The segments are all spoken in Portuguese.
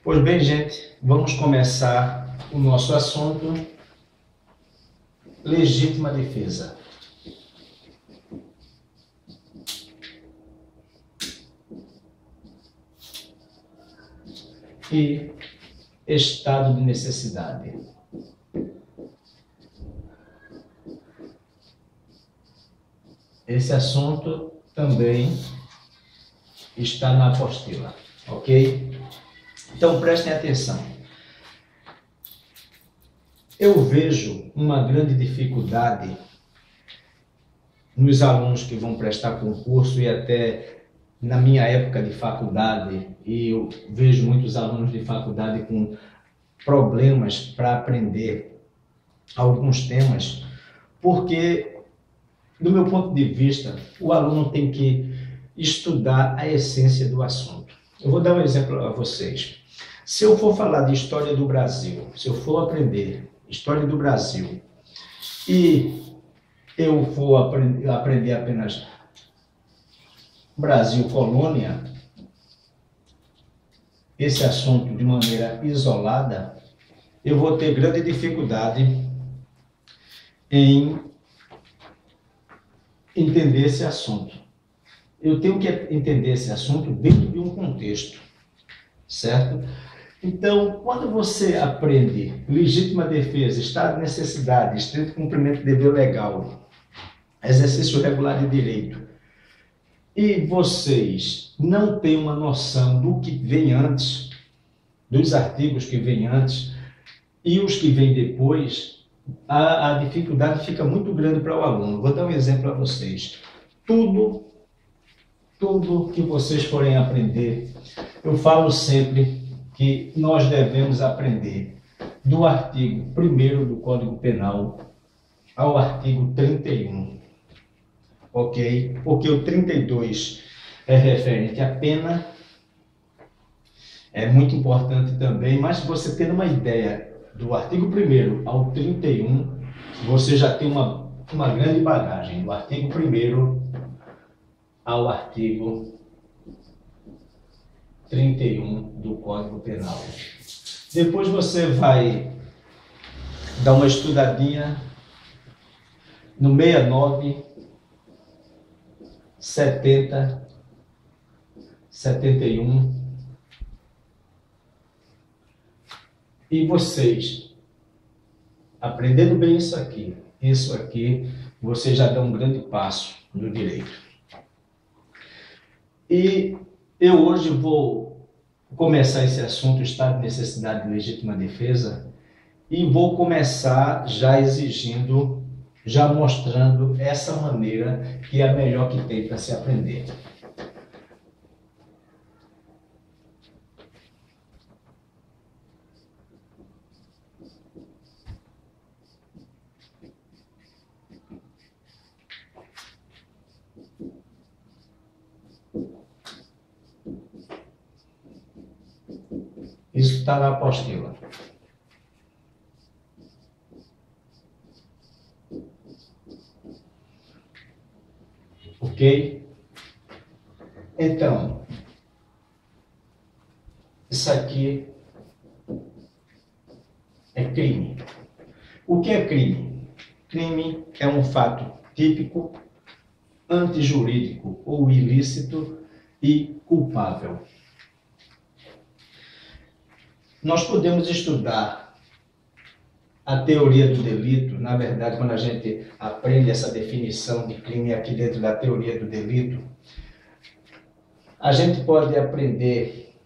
Pois bem, gente, vamos começar o nosso assunto, legítima defesa. E estado de necessidade. Esse assunto também está na apostila, ok? Então prestem atenção. Eu vejo uma grande dificuldade nos alunos que vão prestar concurso e até na minha época de faculdade, e eu vejo muitos alunos de faculdade com problemas para aprender alguns temas, porque, do meu ponto de vista, o aluno tem que estudar a essência do assunto. Eu vou dar um exemplo a vocês. Se eu for falar de história do Brasil, se eu for aprender história do Brasil e eu for aprender apenas Brasil colônia, esse assunto de maneira isolada, eu vou ter grande dificuldade em entender esse assunto. Eu tenho que entender esse assunto dentro de um contexto, certo? Então, quando você aprende legítima defesa, estado de necessidade, estrito cumprimento de dever legal, exercício regular de direito, e vocês não têm uma noção do que vem antes, dos artigos que vêm antes e os que vêm depois, a dificuldade fica muito grande para o aluno. Vou dar um exemplo a vocês. Tudo que vocês forem aprender, eu falo sempre que nós devemos aprender do artigo 1º do Código Penal ao artigo 31, ok? Porque o 32 é referente à pena, é muito importante também, mas se você ter uma ideia do artigo 1º ao 31, você já tem uma grande bagagem, do artigo 1º ao artigo 31 do Código Penal. Depois você vai dar uma estudadinha no 69, 70, 71, e vocês, aprendendo bem isso aqui, vocês já dão um grande passo no direito. E eu hoje vou começar esse assunto, estado de necessidade de legítima defesa, e vou começar já exigindo, já mostrando essa maneira que é a melhor que tem para se aprender. Isso está na apostila. Ok? Então, isso aqui é crime. O que é crime? Crime é um fato típico, antijurídico ou ilícito e culpável. Nós podemos estudar a teoria do delito. Na verdade, quando a gente aprende essa definição de crime aqui dentro da teoria do delito, a gente pode aprender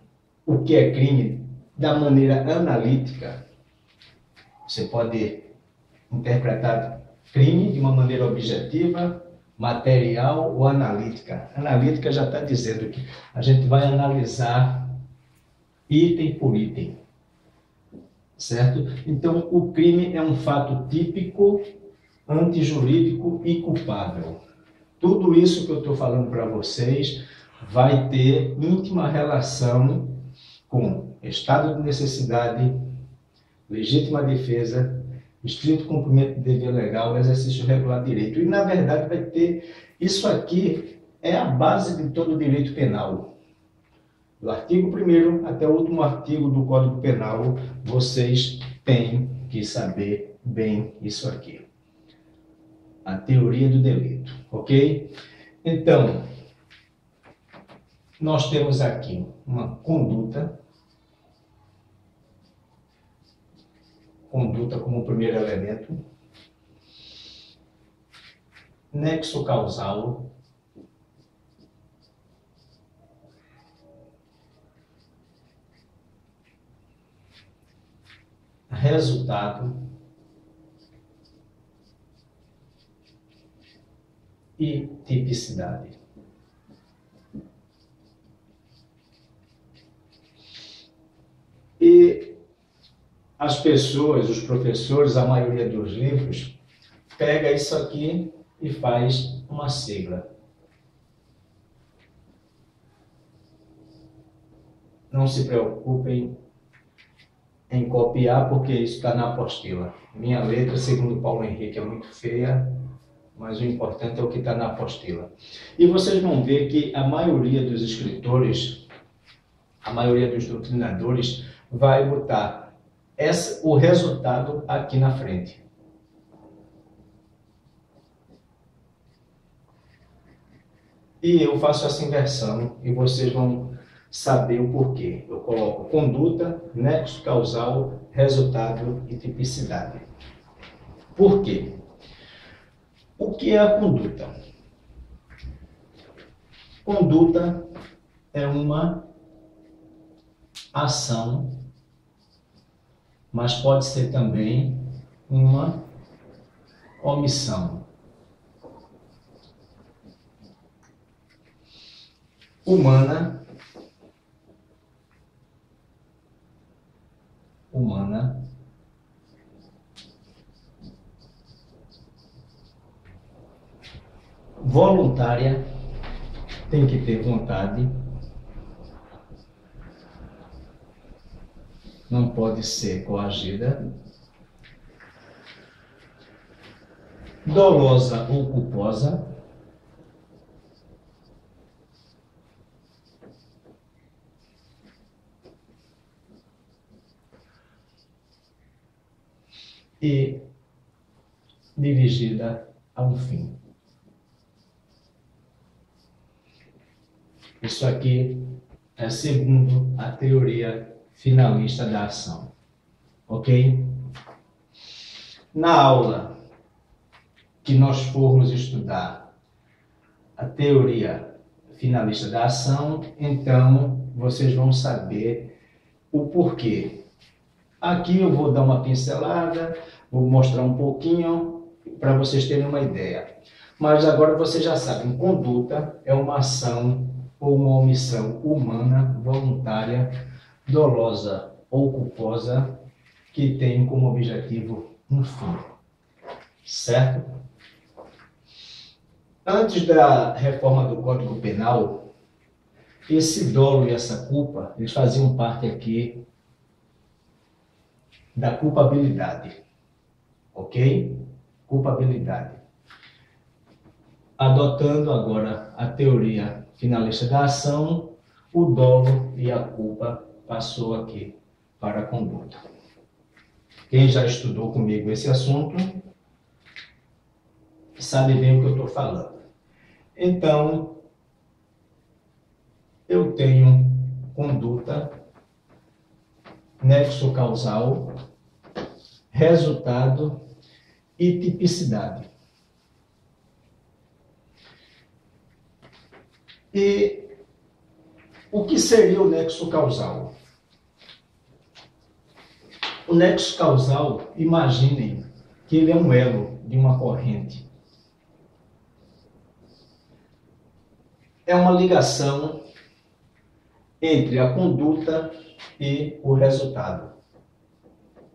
o que é crime da maneira analítica. Você pode interpretar crime de uma maneira objetiva, material ou analítica. Analítica já está dizendo que a gente vai analisar item por item. Certo? Então, o crime é um fato típico, antijurídico e culpável. Tudo isso que eu estou falando para vocês vai ter íntima relação com estado de necessidade, legítima defesa, estrito cumprimento de dever legal, exercício regular de direito. E, na verdade, vai ter... Isso aqui é a base de todo o direito penal. Do artigo 1º até o último artigo do Código Penal, vocês têm que saber bem isso aqui. A teoria do delito, ok? Então, nós temos aqui uma conduta como primeiro elemento, nexo causal, resultado e tipicidade. E as pessoas, os professores, a maioria dos livros, pega isso aqui e faz uma sigla. Não se preocupem em copiar, porque isso está na apostila. Minha letra, segundo Paulo Henrique, é muito feia, mas o importante é o que está na apostila. E vocês vão ver que a maioria dos escritores, a maioria dos doutrinadores, vai botar o resultado aqui na frente. E eu faço essa inversão e vocês vão saber o porquê. Eu coloco conduta, nexo causal, resultado e tipicidade. Por quê? O que é a conduta? Conduta é uma ação, mas pode ser também uma omissão. Humana, voluntária, tem que ter vontade, não pode ser coagida, dolosa ou culposa, e dirigida a um fim. Isso aqui é segundo a teoria finalista da ação, ok? Na aula que nós formos estudar a teoria finalista da ação, então vocês vão saber o porquê. Aqui eu vou dar uma pincelada, vou mostrar um pouquinho para vocês terem uma ideia. Mas agora vocês já sabem, conduta é uma ação ou uma omissão humana, voluntária, dolosa ou culposa, que tem como objetivo um fim. Certo? Antes da reforma do Código Penal, esse dolo e essa culpa, eles faziam parte aqui da culpabilidade, ok? Culpabilidade. Adotando agora a teoria finalista da ação, o dolo e a culpa passou aqui para a conduta. Quem já estudou comigo esse assunto sabe bem o que eu estou falando. Então, eu tenho conduta, nexo causal, resultado e tipicidade. E o que seria o nexo causal? O nexo causal, imaginem que ele é um elo de uma corrente. É uma ligação entre a conduta e o resultado.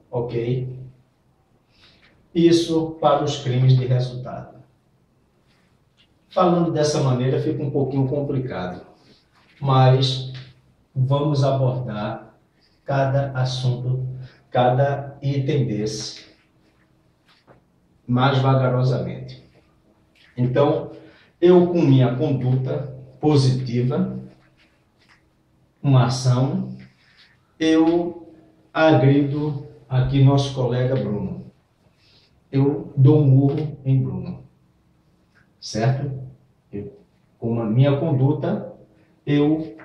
Ok? Isso para os crimes de resultado. Falando dessa maneira fica um pouquinho complicado, mas vamos abordar cada assunto, cada item desse, mais vagarosamente. Então, eu com minha conduta positiva, uma ação, eu agrido aqui nosso colega Bruno. Eu dou um murro em Bruno, certo? Com a minha conduta, eu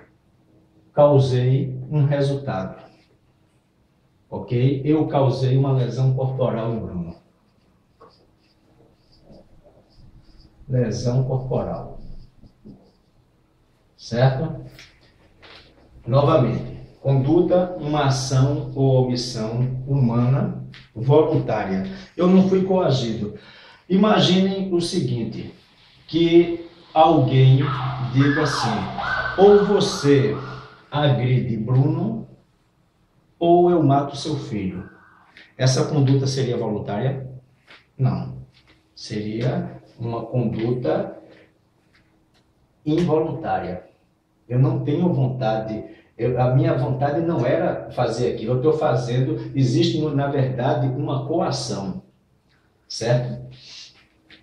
causei um resultado, ok? Eu causei uma lesão corporal em Bruno. Lesão corporal, certo? Novamente, conduta, uma ação ou omissão humana voluntária. Eu não fui coagido. Imaginem o seguinte, que alguém diga assim, ou você agride Bruno, ou eu mato seu filho. Essa conduta seria voluntária? Não. Seria uma conduta involuntária. Eu não tenho vontade, a minha vontade não era fazer aquilo, eu estou fazendo, existe, na verdade, uma coação, certo?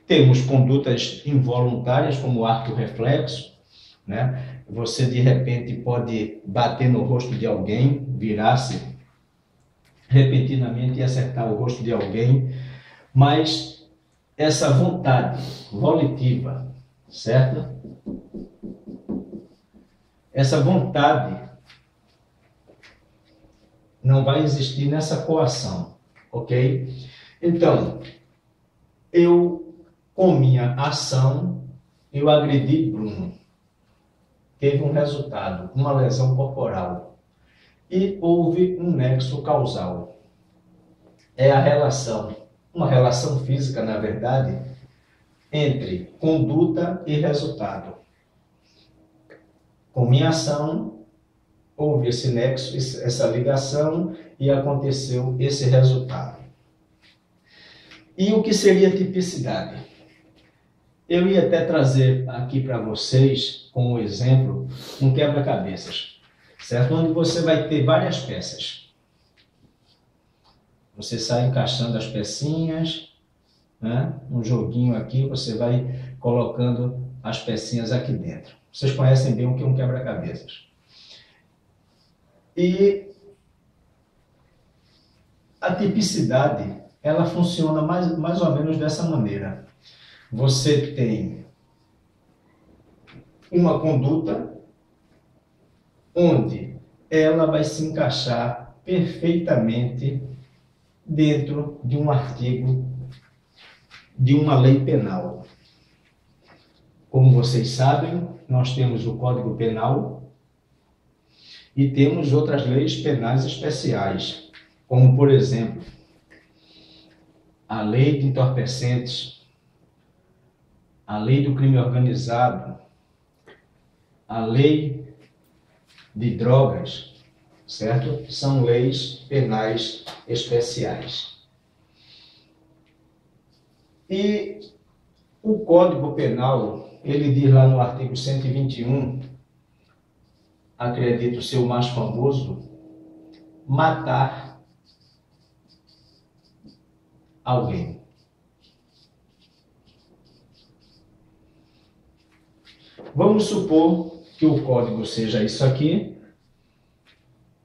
Temos condutas involuntárias, como o arco reflexo, né? Você, de repente, pode bater no rosto de alguém, virar-se repentinamente e acertar o rosto de alguém, mas essa vontade volitiva, certo? Essa vontade não vai existir nessa coação, ok? Então, com minha ação, eu agredi Bruno. Teve um resultado, uma lesão corporal. E houve um nexo causal. É a relação, uma relação física, na verdade, entre conduta e resultado. Com minha ação, houve esse nexo, essa ligação e aconteceu esse resultado. E o que seria tipicidade? Eu ia até trazer aqui para vocês, como exemplo, um quebra-cabeças, certo? Onde você vai ter várias peças. Você sai encaixando as pecinhas, né? Um joguinho aqui, você vai colocando as pecinhas aqui dentro. Vocês conhecem bem o que é um quebra-cabeças. E a tipicidade, ela funciona mais ou menos dessa maneira. Você tem uma conduta onde ela vai se encaixar perfeitamente dentro de um artigo de uma lei penal. Como vocês sabem, nós temos o Código Penal e temos outras leis penais especiais, como, por exemplo, a Lei de Entorpecentes, a Lei do Crime Organizado, a Lei de Drogas, certo? São leis penais especiais. E o Código Penal, ele diz lá no artigo 121, acredito ser o mais famoso, matar alguém. Vamos supor que o código seja isso aqui,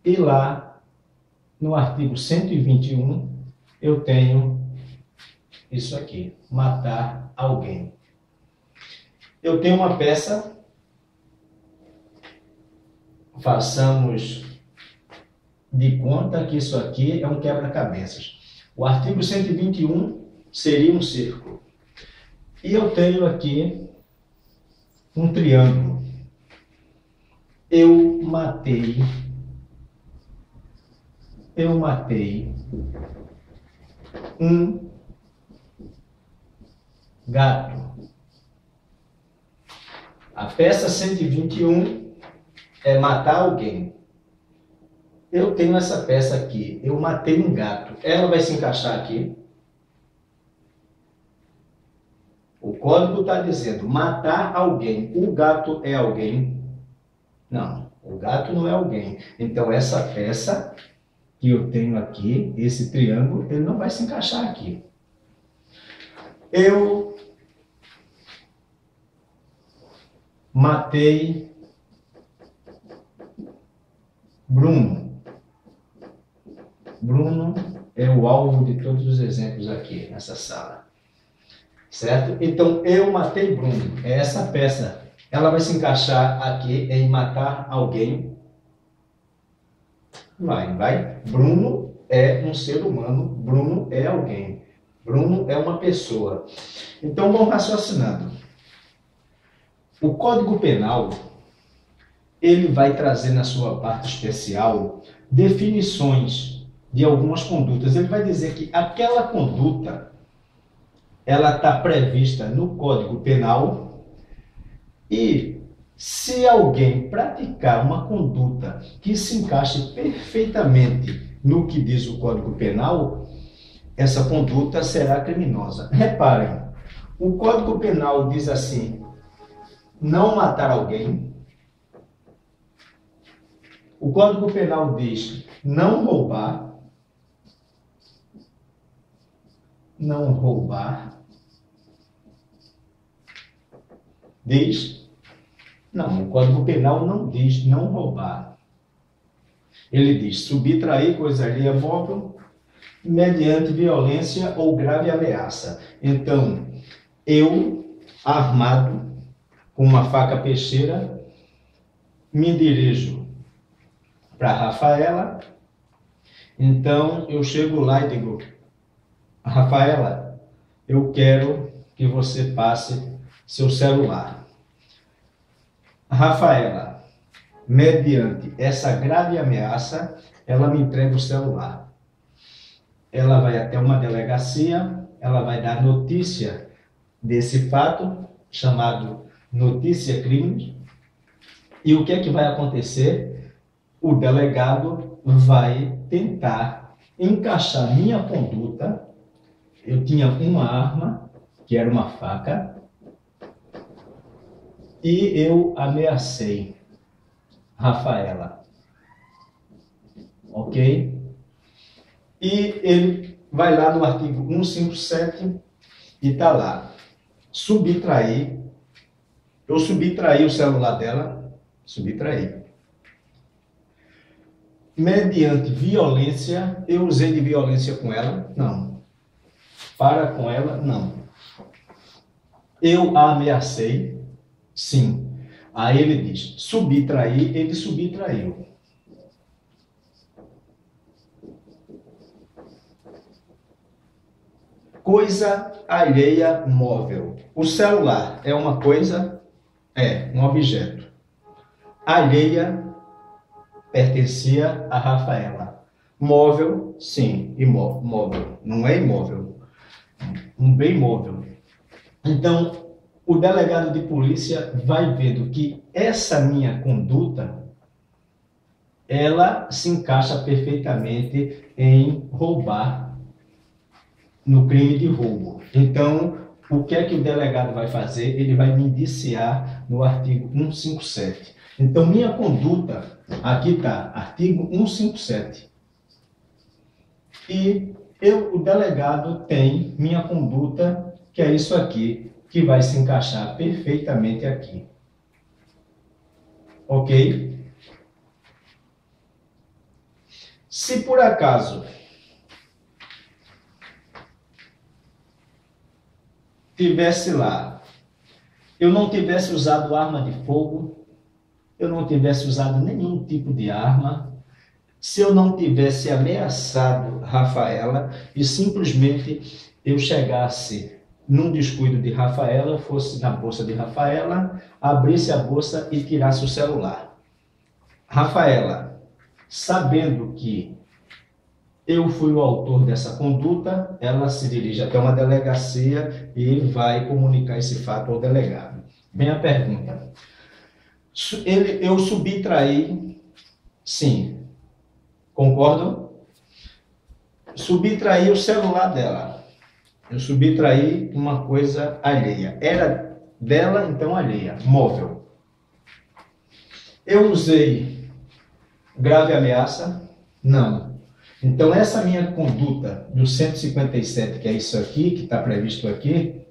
e lá no artigo 121 eu tenho isso aqui, matar alguém. Eu tenho uma peça, façamos de conta que isso aqui é um quebra-cabeças. O artigo 121 seria um círculo. E eu tenho aqui um triângulo. Eu matei um gato. A peça 121 é matar alguém. Eu tenho essa peça aqui, eu matei um gato. Ela vai se encaixar aqui. O código está dizendo matar alguém. O gato é alguém? Não, o gato não é alguém. Então essa peça que eu tenho aqui, esse triângulo, ele não vai se encaixar aqui. Eu matei Bruno. Bruno é o alvo de todos os exemplos aqui nessa sala. Certo? Então, eu matei Bruno. É essa peça. Ela vai se encaixar aqui em matar alguém. Vai. Bruno é um ser humano. Bruno é alguém. Bruno é uma pessoa. Então, vamos raciocinando. O Código Penal, ele vai trazer na sua parte especial definições de algumas condutas. Ele vai dizer que aquela conduta, ela está prevista no Código Penal e se alguém praticar uma conduta que se encaixe perfeitamente no que diz o Código Penal, essa conduta será criminosa. Reparem, o Código Penal diz assim: não matar alguém. O Código Penal diz não roubar. Não roubar. Diz? Não, o Código Penal não diz não roubar. Ele diz subtrair coisa alheia móvel mediante violência ou grave ameaça. Então, eu, armado, com uma faca peixeira, me dirijo para Rafaela. Então, eu chego lá e digo: Rafaela, eu quero que você passe seu celular. Rafaela, mediante essa grave ameaça, ela me entrega o celular. Ela vai até uma delegacia, ela vai dar notícia desse fato, chamado notícia crime. E o que é que vai acontecer? O delegado vai tentar encaixar minha conduta. Eu tinha uma arma, que era uma faca, e eu ameacei Rafaela. Ok? E ele vai lá no artigo 157 e está lá. Subtrair. Eu subtraí o celular dela. Subtraí. Mediante violência, eu usei de violência com ela? Não. Para com ela? Não. Eu a ameacei? Sim. Aí ele diz, subtrair, ele subtraiu. Coisa alheia móvel. O celular é uma coisa? É, um objeto. Alheia pertencia a Rafaela. Móvel, sim, móvel. Não é imóvel. Um bem móvel. Então, o delegado de polícia vai vendo que essa minha conduta, ela se encaixa perfeitamente em roubar, no crime de roubo. Então, o que é que o delegado vai fazer? Ele vai me indiciar no artigo 157. Então, minha conduta, aqui está, artigo 157. E o delegado tem minha conduta, que é isso aqui, que vai se encaixar perfeitamente aqui. Ok? Se por acaso tivesse lá, eu não tivesse usado arma de fogo, eu não tivesse usado nenhum tipo de arma, se eu não tivesse ameaçado Rafaela e simplesmente eu chegasse num descuido de Rafaela, fosse na bolsa de Rafaela, abrisse a bolsa e tirasse o celular. Rafaela, sabendo que eu fui o autor dessa conduta, ela se dirige até uma delegacia e vai comunicar esse fato ao delegado. Vem a pergunta. Eu subtraí, sim, concordam? Subtraí o celular dela. Eu subtraí uma coisa alheia. Era dela, então alheia, móvel. Eu usei grave ameaça? Não. Então, essa minha conduta do 157, que é isso aqui, que está previsto aqui,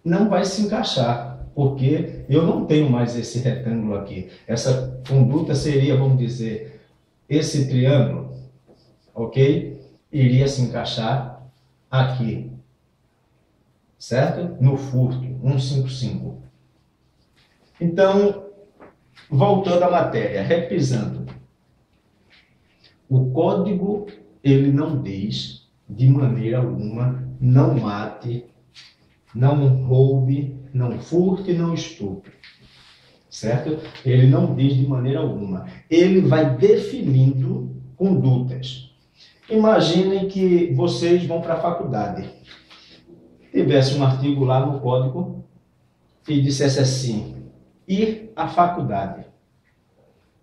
não vai se encaixar, porque eu não tenho mais esse retângulo aqui. Essa conduta seria, vamos dizer, esse triângulo, ok? Iria se encaixar aqui, certo? No furto, 155. Então, voltando à matéria, repisando. O código, ele não diz, de maneira alguma, não mate, não roube, não furte, não estupre. Certo? Ele não diz de maneira alguma. Ele vai definindo condutas. Imaginem que vocês vão para a faculdade. Tivesse um artigo lá no código e dissesse assim, ir à faculdade.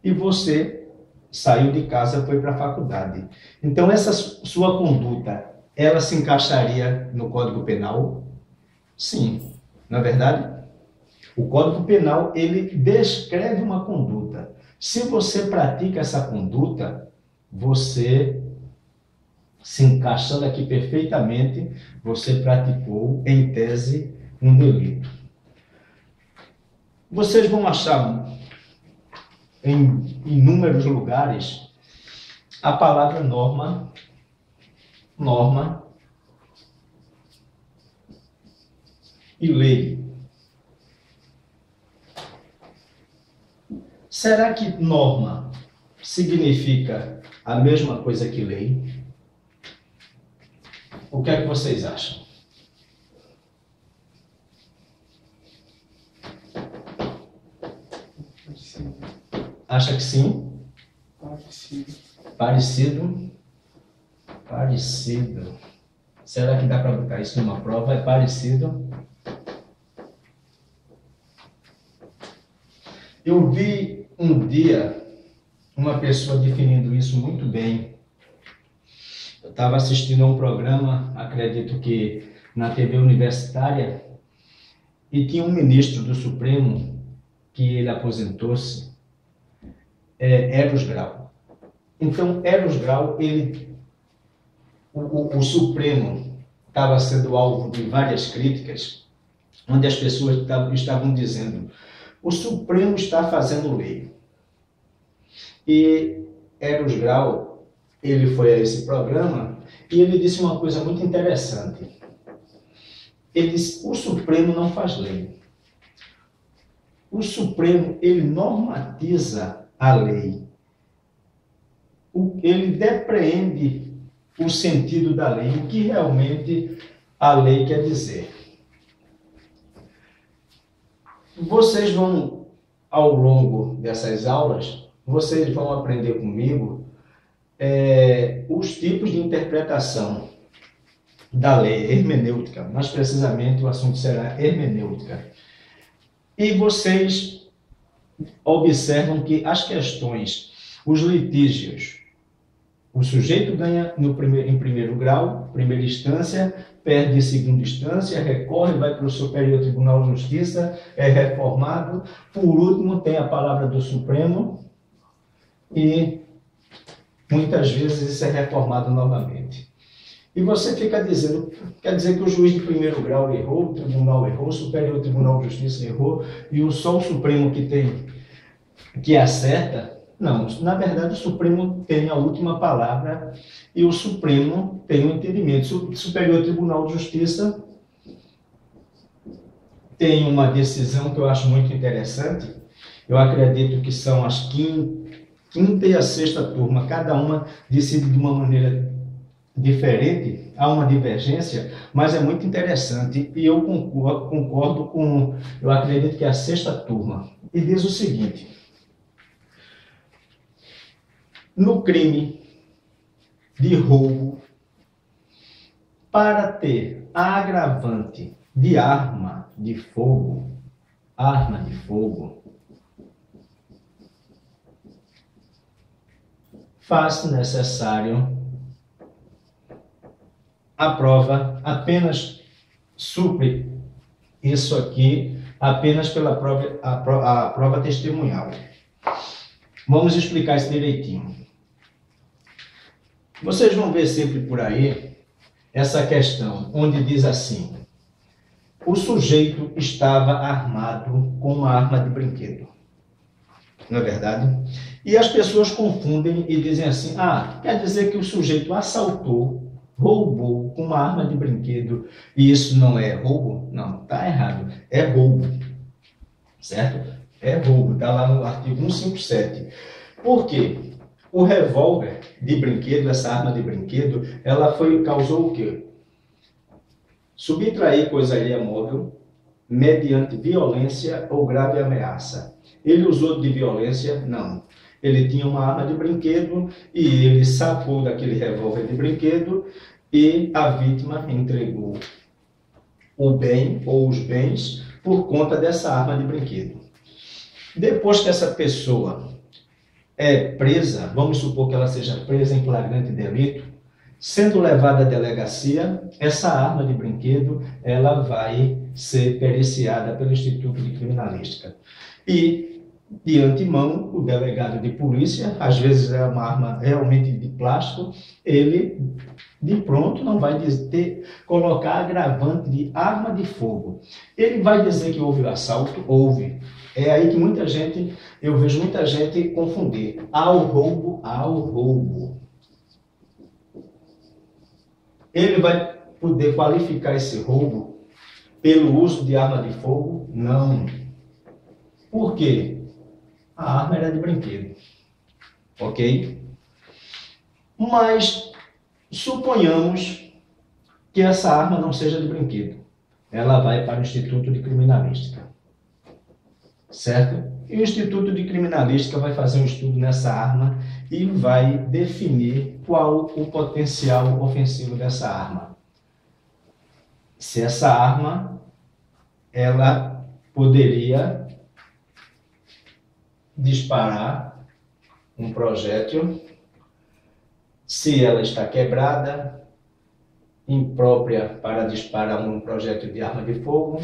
E você saiu de casa e foi para a faculdade. Então, essa sua conduta, ela se encaixaria no Código Penal? Sim, na verdade. O Código Penal, ele descreve uma conduta. Se você pratica essa conduta, você, se encaixando aqui perfeitamente, você praticou, em tese, um delito. Vocês vão achar em inúmeros lugares a palavra norma e lei. Será que norma significa a mesma coisa que lei? O que é que vocês acham? Acha que sim? Parecido. Será que dá para botar isso numa prova? É parecido? Eu vi um dia uma pessoa definindo isso muito bem. Eu estava assistindo a um programa, acredito que na TV universitária, e tinha um ministro do Supremo que ele aposentou-se, Eros Grau. Então, Eros Grau, o Supremo estava sendo alvo de várias críticas, onde as pessoas estavam dizendo: o Supremo está fazendo lei. E Eros Grau, ele foi a esse programa e ele disse uma coisa muito interessante. Ele disse: o Supremo não faz lei. O Supremo, ele normatiza a lei. Ele depreende o sentido da lei, o que realmente a lei quer dizer. Vocês vão, ao longo dessas aulas, vocês vão aprender comigo os tipos de interpretação da lei, hermenêutica. Mais precisamente, o assunto será hermenêutica. E vocês observam que as questões, os litígios, o sujeito ganha em primeiro grau, primeira instância, perde em segunda instância, recorre, vai para o Superior Tribunal de Justiça, é reformado. Por último, tem a palavra do Supremo e muitas vezes isso é reformado novamente. E você fica dizendo, quer dizer que o juiz de primeiro grau errou, o tribunal errou, o Superior Tribunal de Justiça errou, e só o Supremo que acerta? Não, na verdade o Supremo tem a última palavra e o Supremo tem o entendimento. O Superior Tribunal de Justiça tem uma decisão que eu acho muito interessante. Eu acredito que são as quinta e a sexta turma, cada uma decide de uma maneira diferente, há uma divergência, mas é muito interessante e eu concordo com, eu acredito que é a sexta turma, e diz o seguinte: no crime de roubo, para ter a agravante de arma de fogo, faz-se necessário a prova, apenas supre isso aqui apenas pela a prova testemunhal. Vamos explicar isso direitinho. Vocês vão ver sempre por aí essa questão, onde diz assim: o sujeito estava armado com uma arma de brinquedo. não é verdade? E as pessoas confundem e dizem assim, quer dizer que o sujeito assaltou, roubou com uma arma de brinquedo e isso não é roubo? Não, está errado, é roubo, certo? É roubo, está lá no artigo 157. Por quê? O revólver de brinquedo, essa arma de brinquedo, ela causou o quê? Subtrair coisa alheia móvel mediante violência ou grave ameaça. Ele usou de violência? Não. Ele tinha uma arma de brinquedo e ele sacou daquele revólver de brinquedo e a vítima entregou o bem ou os bens por conta dessa arma de brinquedo. Depois que essa pessoa é presa, vamos supor que ela seja presa em flagrante delito, sendo levada à delegacia, essa arma de brinquedo ela vai ser periciada pelo Instituto de Criminalística. E, de antemão, o delegado de polícia, às vezes é uma arma realmente de plástico, ele, de pronto, não vai colocar agravante de arma de fogo. Ele vai dizer que houve o assalto? Houve. É aí que eu vejo muita gente confundir. Há o roubo. Ele vai poder qualificar esse roubo pelo uso de arma de fogo? Não. Por quê? A arma era de brinquedo. Ok? Mas suponhamos que essa arma não seja de brinquedo. Ela vai para o Instituto de Criminalística. Certo? E o Instituto de Criminalística vai fazer um estudo nessa arma e vai definir qual o potencial ofensivo dessa arma. Se essa arma, ela poderia disparar um projétil, se ela está quebrada, imprópria para disparar um projétil de arma de fogo,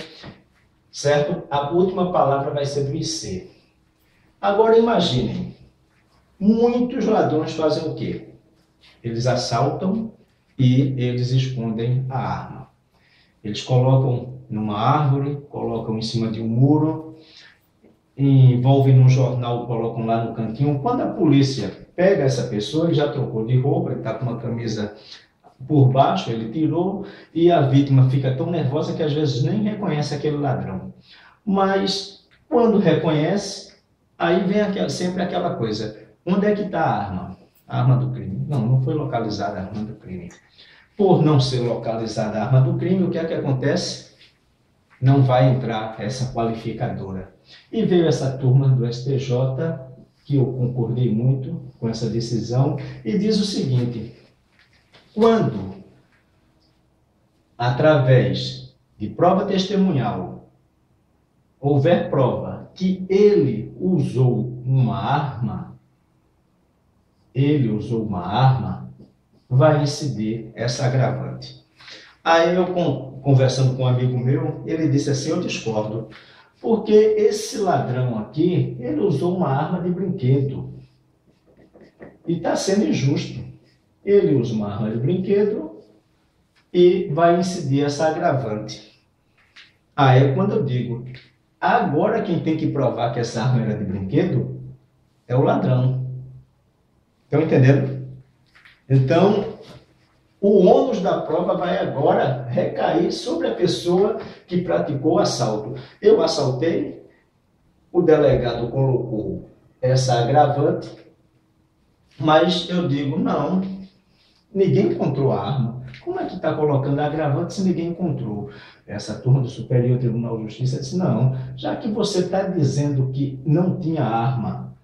certo? A última palavra vai ser do IC. Agora imaginem, muitos ladrões fazem o quê? Eles assaltam e eles escondem a arma. Eles colocam numa árvore, colocam em cima de um muro, envolvem num jornal, colocam lá no cantinho. Quando a polícia pega essa pessoa, ele já trocou de roupa, ele está com uma camisa por baixo, ele tirou, e a vítima fica tão nervosa que às vezes nem reconhece aquele ladrão. Mas quando reconhece, aí vem sempre aquela coisa, onde é que está a arma? A arma do crime. Não foi localizada a arma do crime. Por não ser localizada a arma do crime, o que é que acontece? Não vai entrar essa qualificadora. E veio essa turma do STJ, que eu concordei muito com essa decisão, e diz o seguinte: quando, através de prova testemunhal, houver prova que ele usou uma arma, vai incidir essa agravante. Aí eu, conversando com um amigo meu, ele disse assim, eu discordo, porque esse ladrão aqui, ele usou uma arma de brinquedo. E está sendo injusto. Ele usa uma arma de brinquedo e vai incidir essa agravante. Aí é quando eu digo, agora quem tem que provar que essa arma era de brinquedo é o ladrão. Estão entendendo? Então, o ônus da prova vai agora recair sobre a pessoa que praticou o assalto. Eu assaltei, o delegado colocou essa agravante, mas eu digo, não, ninguém encontrou a arma. Como é que está colocando a agravante se ninguém encontrou? Essa turma do Superior Tribunal de Justiça disse, não, já que você está dizendo que não tinha arma,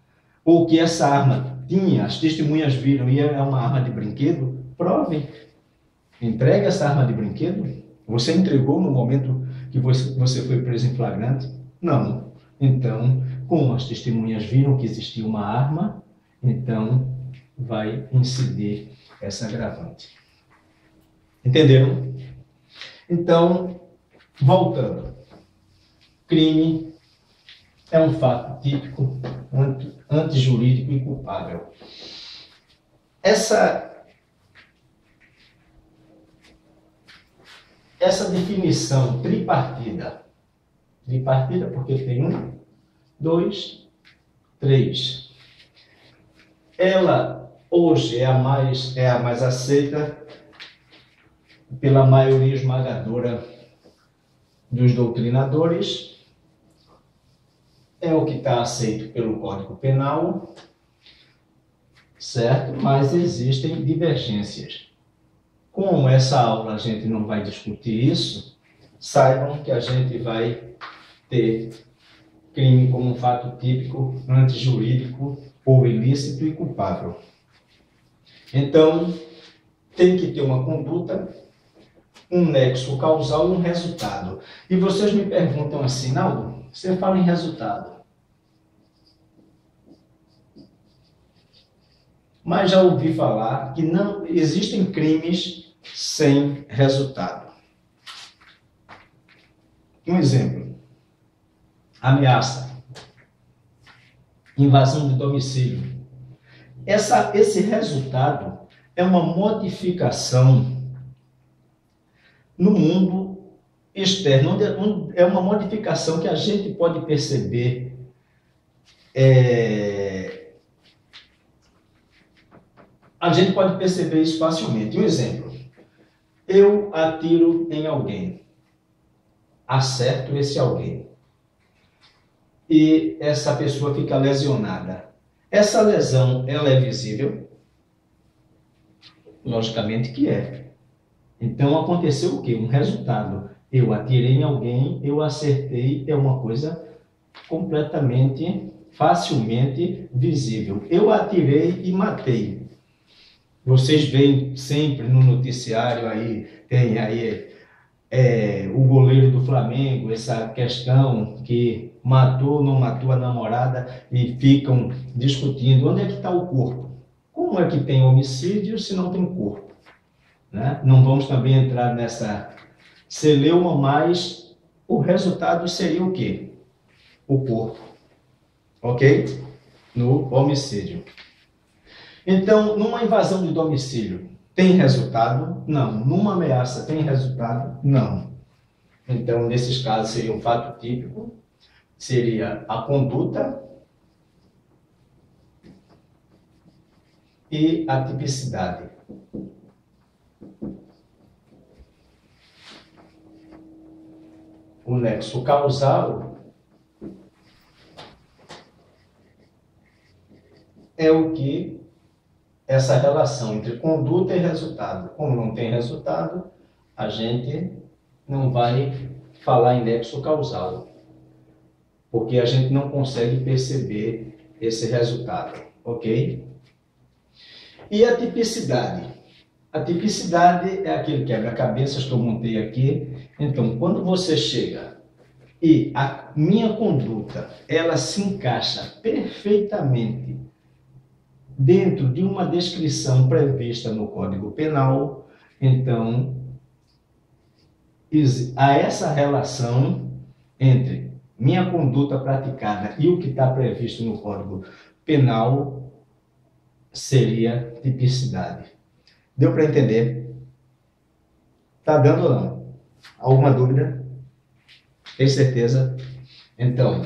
ou que essa arma tinha, as testemunhas viram e é uma arma de brinquedo, prove. Entregue essa arma de brinquedo. Você entregou no momento que você foi preso em flagrante? Não. Então, como as testemunhas viram que existia uma arma, então vai incidir essa agravante. Entenderam? Então, voltando. Crime é um fato típico, antijurídico e culpável. Essa definição tripartida porque tem 1, 2, 3. Ela hoje é a mais aceita pela maioria esmagadora dos doutrinadores, é o que está aceito pelo Código Penal, certo? Mas existem divergências. Como essa aula a gente não vai discutir isso, saibam que a gente vai ter crime como um fato típico, antijurídico ou ilícito e culpável. Então, tem que ter uma conduta, um nexo causal e um resultado. E vocês me perguntam assim, Naldo, você fala em resultado. Mas já ouvi falar que não existem crimes sem resultado. Um exemplo. Ameaça. Invasão de domicílio. Esse resultado é uma modificação no mundo externo, é uma modificação que a gente pode perceber a gente pode perceber isso facilmente. Um exemplo, eu atiro em alguém, acerto esse alguém, e essa pessoa fica lesionada. Essa lesão, ela é visível? Logicamente que é. Então aconteceu o quê? Um resultado. Eu atirei em alguém, eu acertei, é uma coisa completamente, facilmente visível. Eu atirei e matei. Vocês veem sempre no noticiário aí, tem aí o goleiro do Flamengo, essa questão que matou ou não matou a namorada e ficam discutindo onde é que está o corpo. Como é que tem homicídio se não tem corpo? Né? Não vamos também entrar nessa celeuma, mas o resultado seria o quê? O corpo. Ok? No homicídio. Então, numa invasão de domicílio, tem resultado? Não. Numa ameaça, tem resultado? Não. Então, nesses casos, seria um fato típico, seria a conduta e a tipicidade. O nexo causal é o que essa relação entre conduta e resultado. Como não tem resultado, a gente não vai falar em nexo causal, porque a gente não consegue perceber esse resultado, ok? E a tipicidade? A tipicidade é aquele quebra-cabeças que eu montei aqui. Então, quando você chega e a minha conduta, ela se encaixa perfeitamente dentro de uma descrição prevista no Código Penal, então há essa relação entre minha conduta praticada e o que está previsto no Código Penal seria tipicidade. Deu para entender? Está dando ou não? Alguma dúvida? Tem certeza? Então,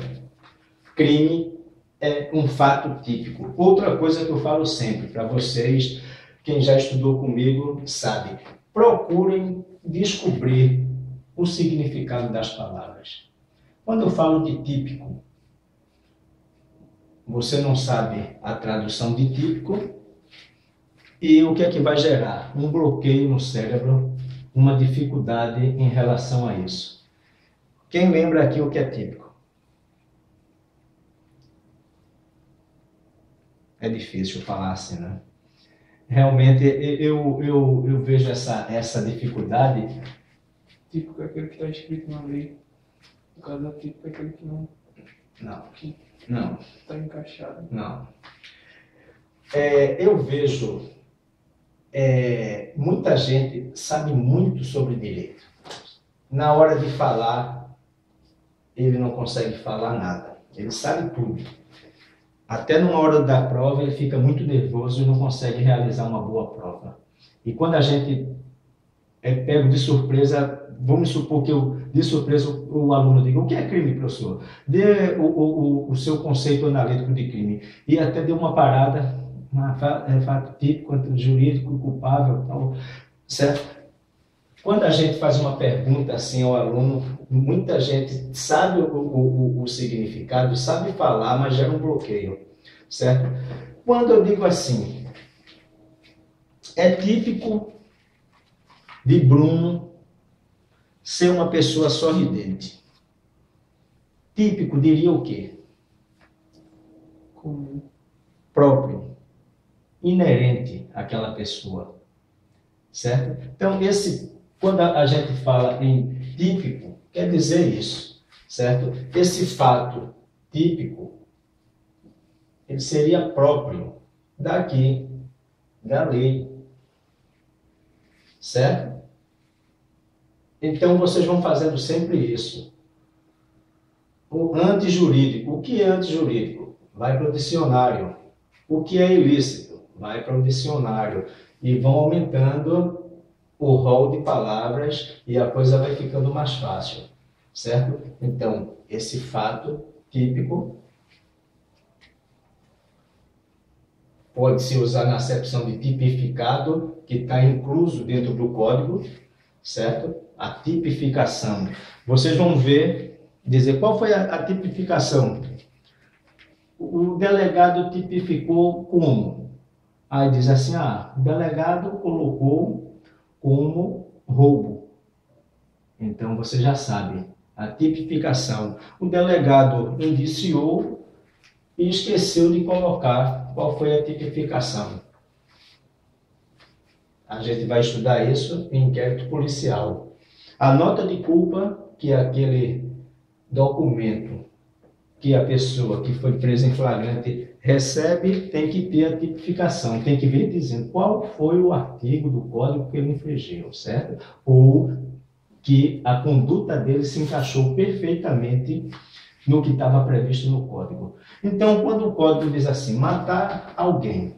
crime é um fato típico. Outra coisa que eu falo sempre para vocês, quem já estudou comigo sabe, procurem descobrir o significado das palavras. Quando eu falo de típico, você não sabe a tradução de típico e o que é que vai gerar? Um bloqueio no cérebro, uma dificuldade em relação a isso. Quem lembra aqui o que é típico? É difícil falar assim, né? Realmente, eu vejo essa dificuldade. Típico é aquele que está escrito na lei. No caso, típico é aquele que não... Não. Está encaixado. Não. Eu vejo... muita gente sabe muito sobre direito. Na hora de falar, ele não consegue falar nada. Ele sabe tudo. Até numa hora da prova, ele fica muito nervoso e não consegue realizar uma boa prova. E quando a gente é pego de surpresa, vamos supor que de surpresa o aluno diga, o que é crime, professor? Dê o seu conceito analítico de crime. E até dê uma parada, fato típico, jurídico, culpável, tal, certo? Quando a gente faz uma pergunta assim ao aluno, muita gente sabe o significado, sabe falar, mas gera um bloqueio, certo? Quando eu digo assim, é típico de Bruno ser uma pessoa sorridente. Típico diria o quê? Comum. Próprio, inerente àquela pessoa, certo? Então, quando a gente fala em típico, quer dizer isso, certo? Esse fato típico, ele seria próprio daqui, da lei, certo? Então, vocês vão fazendo sempre isso. O antijurídico. O que é antijurídico? Vai para o dicionário. O que é ilícito? Vai para o dicionário. E vão aumentando o rol de palavras e a coisa vai ficando mais fácil, certo? Então, esse fato típico pode se usar na acepção de tipificado, que está incluso dentro do código, certo? A tipificação. Vocês vão ver, dizer qual foi a tipificação. O delegado tipificou como? Aí diz assim, o delegado colocou como roubo. Então você já sabe, a tipificação. O delegado indiciou e esqueceu de colocar qual foi a tipificação. A gente vai estudar isso em inquérito policial. A nota de culpa, que é aquele documento que a pessoa que foi presa em flagrante recebe, tem que ter a tipificação, tem que vir dizendo qual foi o artigo do código que ele infringiu, certo? Ou que a conduta dele se encaixou perfeitamente no que estava previsto no código. Então, quando o código diz assim, matar alguém,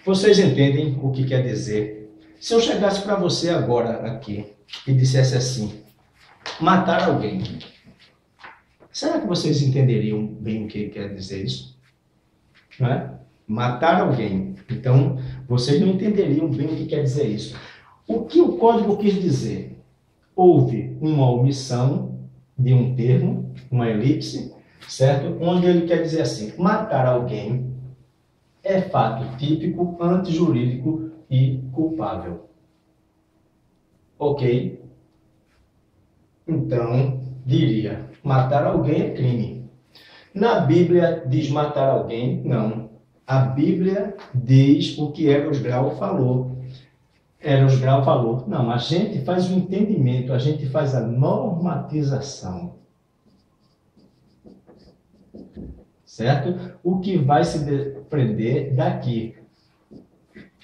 vocês entendem o que quer dizer? Se eu chegasse para você agora aqui e dissesse assim, matar alguém, será que vocês entenderiam bem o que quer dizer isso? Não é? Matar alguém. Então, vocês não entenderiam bem o que quer dizer isso. O que o código quis dizer? Houve uma omissão de um termo, uma elipse, certo? Onde ele quer dizer assim, matar alguém é fato típico, antijurídico e culpável. Ok? Então, diria, matar alguém é crime. Na Bíblia diz matar alguém? Não. A Bíblia diz o que Eros Grau falou. Eros Grau falou, não, a gente faz o entendimento, a gente faz a normatização. Certo? O que vai se desprender daqui?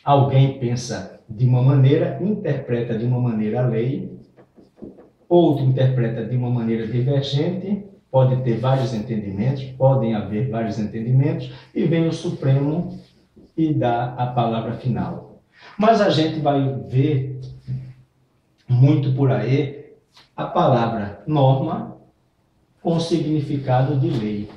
Alguém pensa de uma maneira, interpreta de uma maneira a lei, outro interpreta de uma maneira divergente, pode ter vários entendimentos, podem haver vários entendimentos, e vem o Supremo e dá a palavra final. Mas a gente vai ver muito por aí a palavra norma com significado de lei.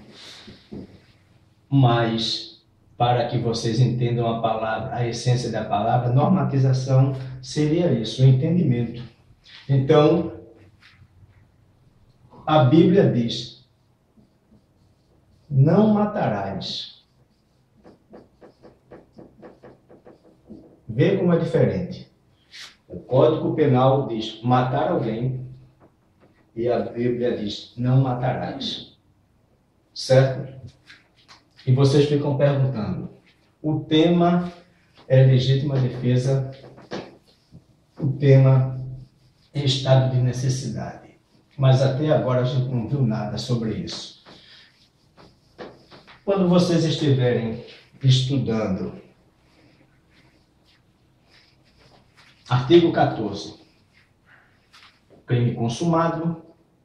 Mas, para que vocês entendam a palavra, a essência da palavra, normatização seria isso, o entendimento. Então, a Bíblia diz, não matarás. Vê como é diferente. O Código Penal diz matar alguém e a Bíblia diz não matarás. Certo? E vocês ficam perguntando, o tema é legítima defesa, o tema é estado de necessidade. Mas até agora a gente não viu nada sobre isso. Quando vocês estiverem estudando artigo 14, crime consumado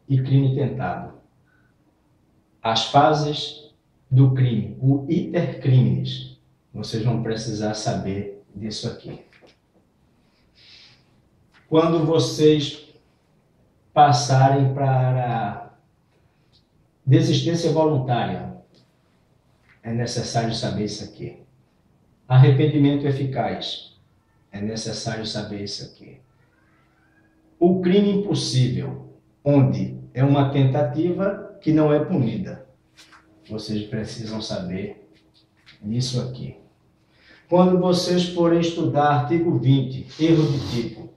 e crime tentado. as fases do crime, o iter criminis. Vocês vão precisar saber disso aqui. Quando vocês passarem para desistência voluntária, é necessário saber isso aqui. Arrependimento eficaz, é necessário saber isso aqui. O crime impossível, onde é uma tentativa que não é punida. Vocês precisam saber disso aqui. Quando vocês forem estudar artigo 20, erro de tipo,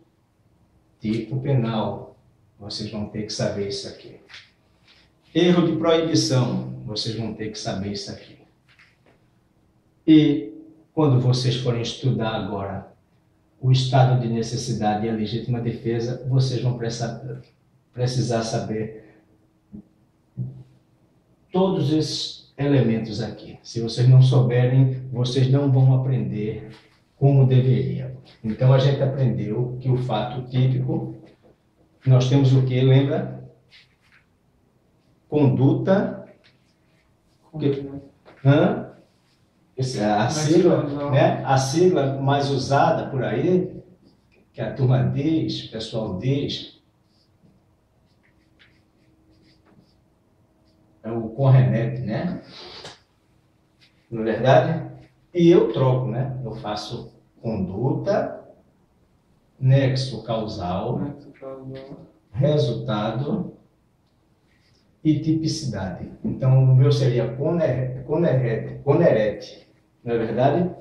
tipo penal, vocês vão ter que saber isso aqui. Erro de proibição, vocês vão ter que saber isso aqui. E quando vocês forem estudar agora o estado de necessidade e a legítima defesa, vocês vão precisar saber todos esses elementos aqui. Se vocês não souberem, vocês não vão aprender como deveria. Então a gente aprendeu que o fato típico, nós temos o que, lembra? Conduta. A sigla, né? A sigla mais usada por aí, que a turma diz, o pessoal diz, é o CONRENET, né? Não é verdade? E eu troco, né? Eu faço conduta, nexo causal, resultado e tipicidade. Então, o meu seria CONERET, não é verdade?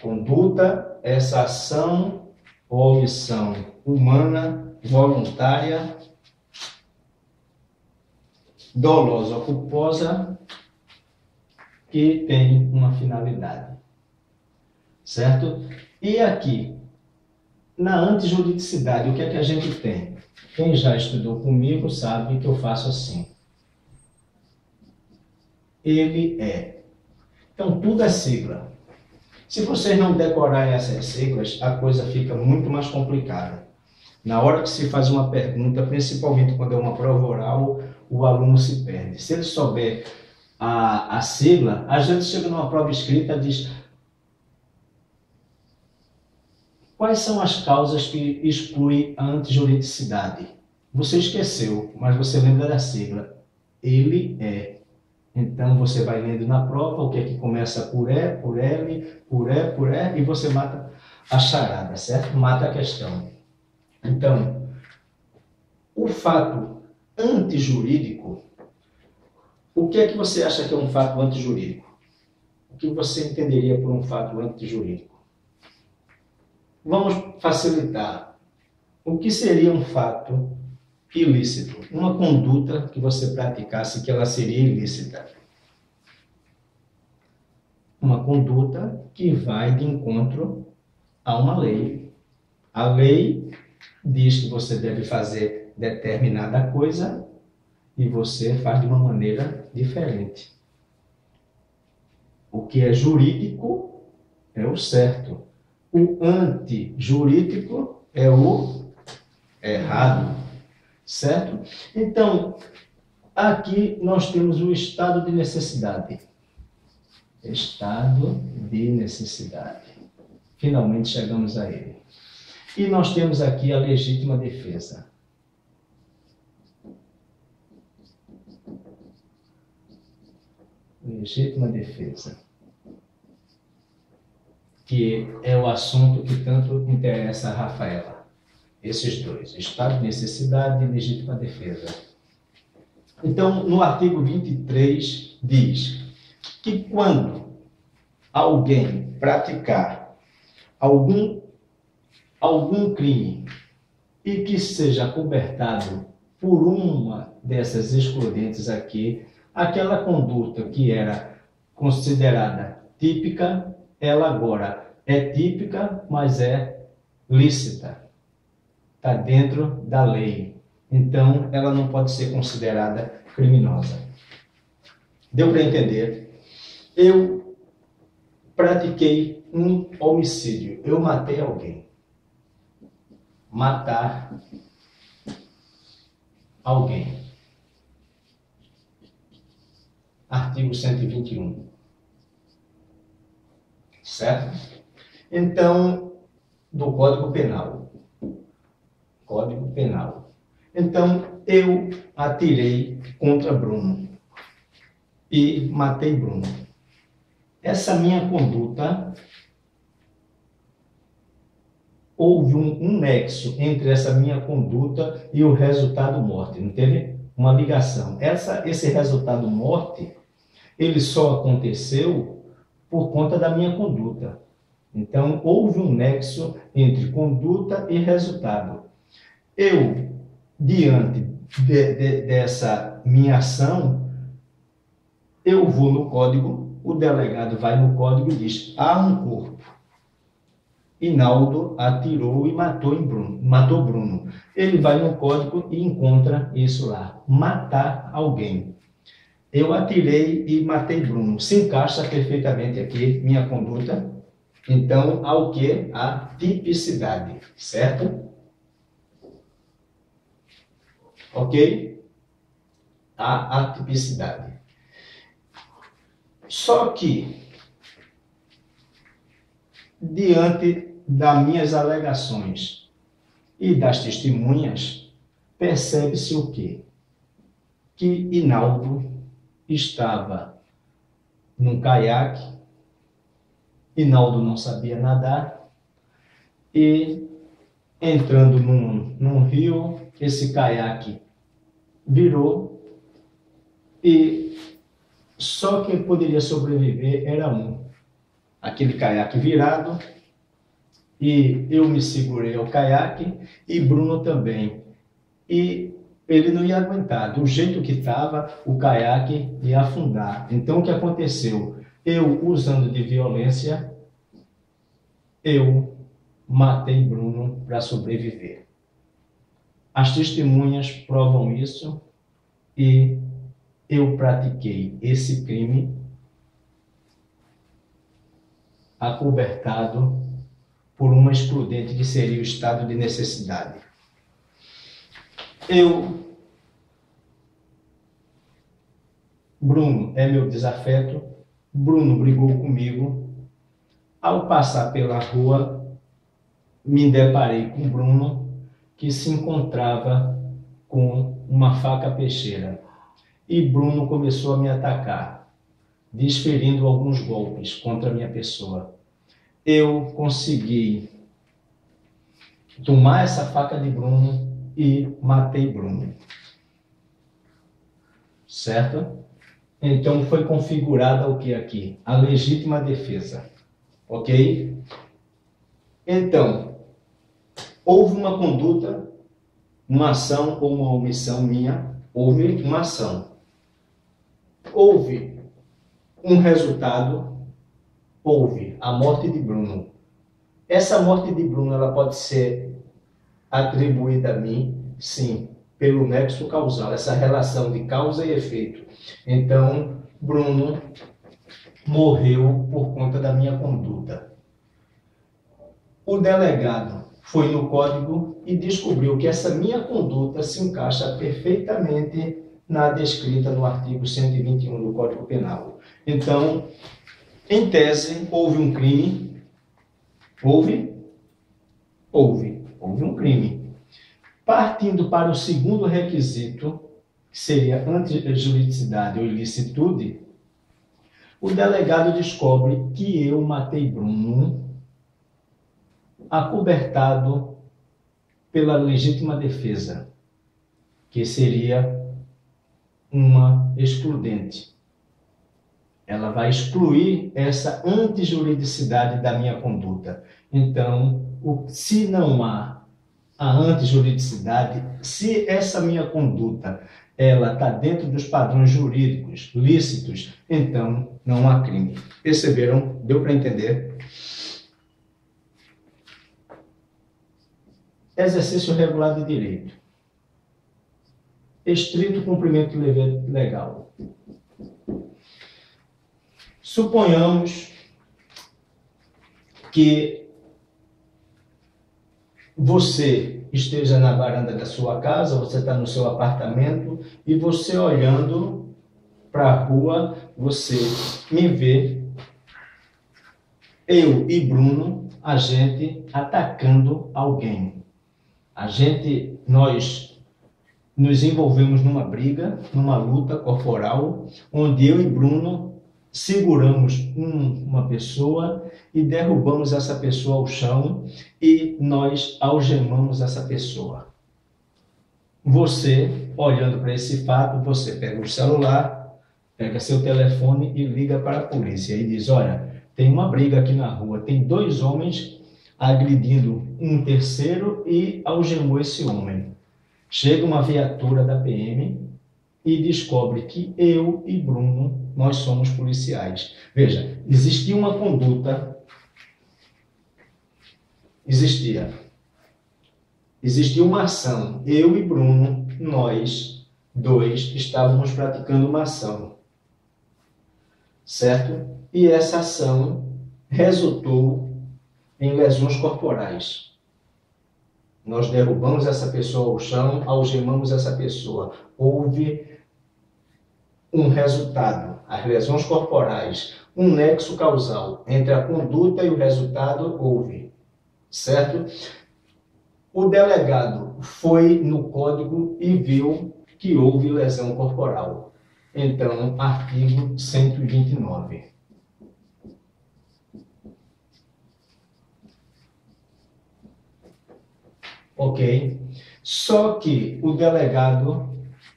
Conduta, essa ação ou omissão humana, voluntária, dolosa ou culposa, que tem uma finalidade. Certo? E aqui, na antijuridicidade, o que é que a gente tem? Quem já estudou comigo sabe que eu faço assim. Ele é. Então, tudo é sigla. Se vocês não decorarem essas siglas, a coisa fica muito mais complicada. Na hora que se faz uma pergunta, principalmente quando é uma prova oral, o aluno se perde. Se ele souber a sigla, a gente chega numa prova escrita e diz: quais são as causas que excluem a antijuridicidade? Você esqueceu, mas você lembra da sigla. Ele é. Então, você vai lendo na prova o que é que começa por E, por L, por E, por E, e você mata a charada, certo? Mata a questão. Então, o fato antijurídico, o que é que você acha que é um fato antijurídico? O que você entenderia por um fato antijurídico? Vamos facilitar. O que seria um fato ilícito? Uma conduta que você praticasse que ela seria ilícita. Uma conduta que vai de encontro a uma lei. A lei diz que você deve fazer determinada coisa e você faz de uma maneira diferente. O que é jurídico é o certo. O antijurídico é o errado. Certo? Então, aqui nós temos o estado de necessidade. Estado de necessidade. Finalmente chegamos a ele. E nós temos aqui a legítima defesa. Legítima defesa. Que é o assunto que tanto interessa a Rafaela. Esses dois, estado de necessidade e legítima defesa. Então, no artigo 23, diz que quando alguém praticar algum crime e que seja cobertado por uma dessas excludentes aqui, aquela conduta que era considerada típica, ela agora é típica, mas é lícita. Está dentro da lei. Então, ela não pode ser considerada criminosa. Deu para entender? Eu pratiquei um homicídio. Eu matei alguém. Matar alguém. artigo 121. Certo? Então, do Código Penal. Código Penal. Então, eu atirei contra Bruno e matei Bruno. Essa minha conduta, houve um nexo entre essa minha conduta e o resultado morte, não teve uma ligação. Esse resultado morte, ele só aconteceu por conta da minha conduta. Então, houve um nexo entre conduta e resultado. Eu, diante dessa minha ação, eu vou no código, o delegado vai no código e diz: há um corpo. Hinaldo atirou e matou Bruno. Ele vai no código e encontra isso lá: matar alguém. Eu atirei e matei Bruno. Se encaixa perfeitamente aqui minha conduta. Então, ao que? A tipicidade, certo? Ok? A atipicidade. Só que, diante das minhas alegações e das testemunhas, percebe-se o quê? Que Hinaldo estava num caiaque, Hinaldo não sabia nadar, e entrando num rio, esse caiaque virou, e só quem poderia sobreviver era aquele caiaque virado, e eu me segurei ao caiaque, e Bruno também. E ele não ia aguentar, do jeito que estava, o caiaque ia afundar. Então, o que aconteceu? Eu, usando de violência, eu matei Bruno para sobreviver. As testemunhas provam isso, e eu pratiquei esse crime acobertado por uma excludente que seria o estado de necessidade. Bruno é meu desafeto, Bruno brigou comigo. Ao passar pela rua, me deparei com Bruno, que se encontrava com uma faca peixeira. E Bruno começou a me atacar, desferindo alguns golpes contra a minha pessoa. Eu consegui tomar essa faca de Bruno e matei Bruno. Certo? Então foi configurada o que aqui? A legítima defesa. Ok? Então, houve uma conduta, uma ação ou uma omissão minha, houve uma ação. Houve um resultado, houve a morte de Bruno. Essa morte de Bruno, ela pode ser atribuída a mim, sim, pelo nexo causal, essa relação de causa e efeito. Então, Bruno morreu por conta da minha conduta. O delegado foi no código e descobriu que essa minha conduta se encaixa perfeitamente na descrita no artigo 121 do Código Penal. Então, em tese, houve um crime. Houve um crime. Partindo para o segundo requisito, que seria antijuridicidade ou ilicitude, o delegado descobre que eu matei Bruno acobertado pela legítima defesa, que seria uma excludente. Ela vai excluir essa antijuridicidade da minha conduta. Então, se não há a antijuridicidade, se essa minha conduta ela está dentro dos padrões jurídicos lícitos, então não há crime. Perceberam? Deu para entender? Exercício regular de direito. Estrito cumprimento do dever legal. Suponhamos que você esteja na varanda da sua casa, você está no seu apartamento, e você olhando para a rua, você me vê, eu e Bruno, a gente atacando alguém. Nós nos envolvemos numa briga, numa luta corporal, onde eu e Bruno seguramos uma pessoa e derrubamos essa pessoa ao chão e nós algemamos essa pessoa. Você, olhando para esse fato, você pega o celular, pega seu telefone e liga para a polícia e diz: olha, tem uma briga aqui na rua, tem 2 homens agredindo um terceiro e algemou esse homem. Chega uma viatura da PM e descobre que eu e Bruno, nós somos policiais. Veja, existia uma conduta, existia uma ação. Eu e Bruno, nós 2, estávamos praticando uma ação, certo? E essa ação resultou em lesões corporais. Nós derrubamos essa pessoa ao chão, algemamos essa pessoa. Houve um resultado, as lesões corporais, um nexo causal entre a conduta e o resultado houve, certo? O delegado foi no código e viu que houve lesão corporal. Então, artigo 129. Ok? Só que o delegado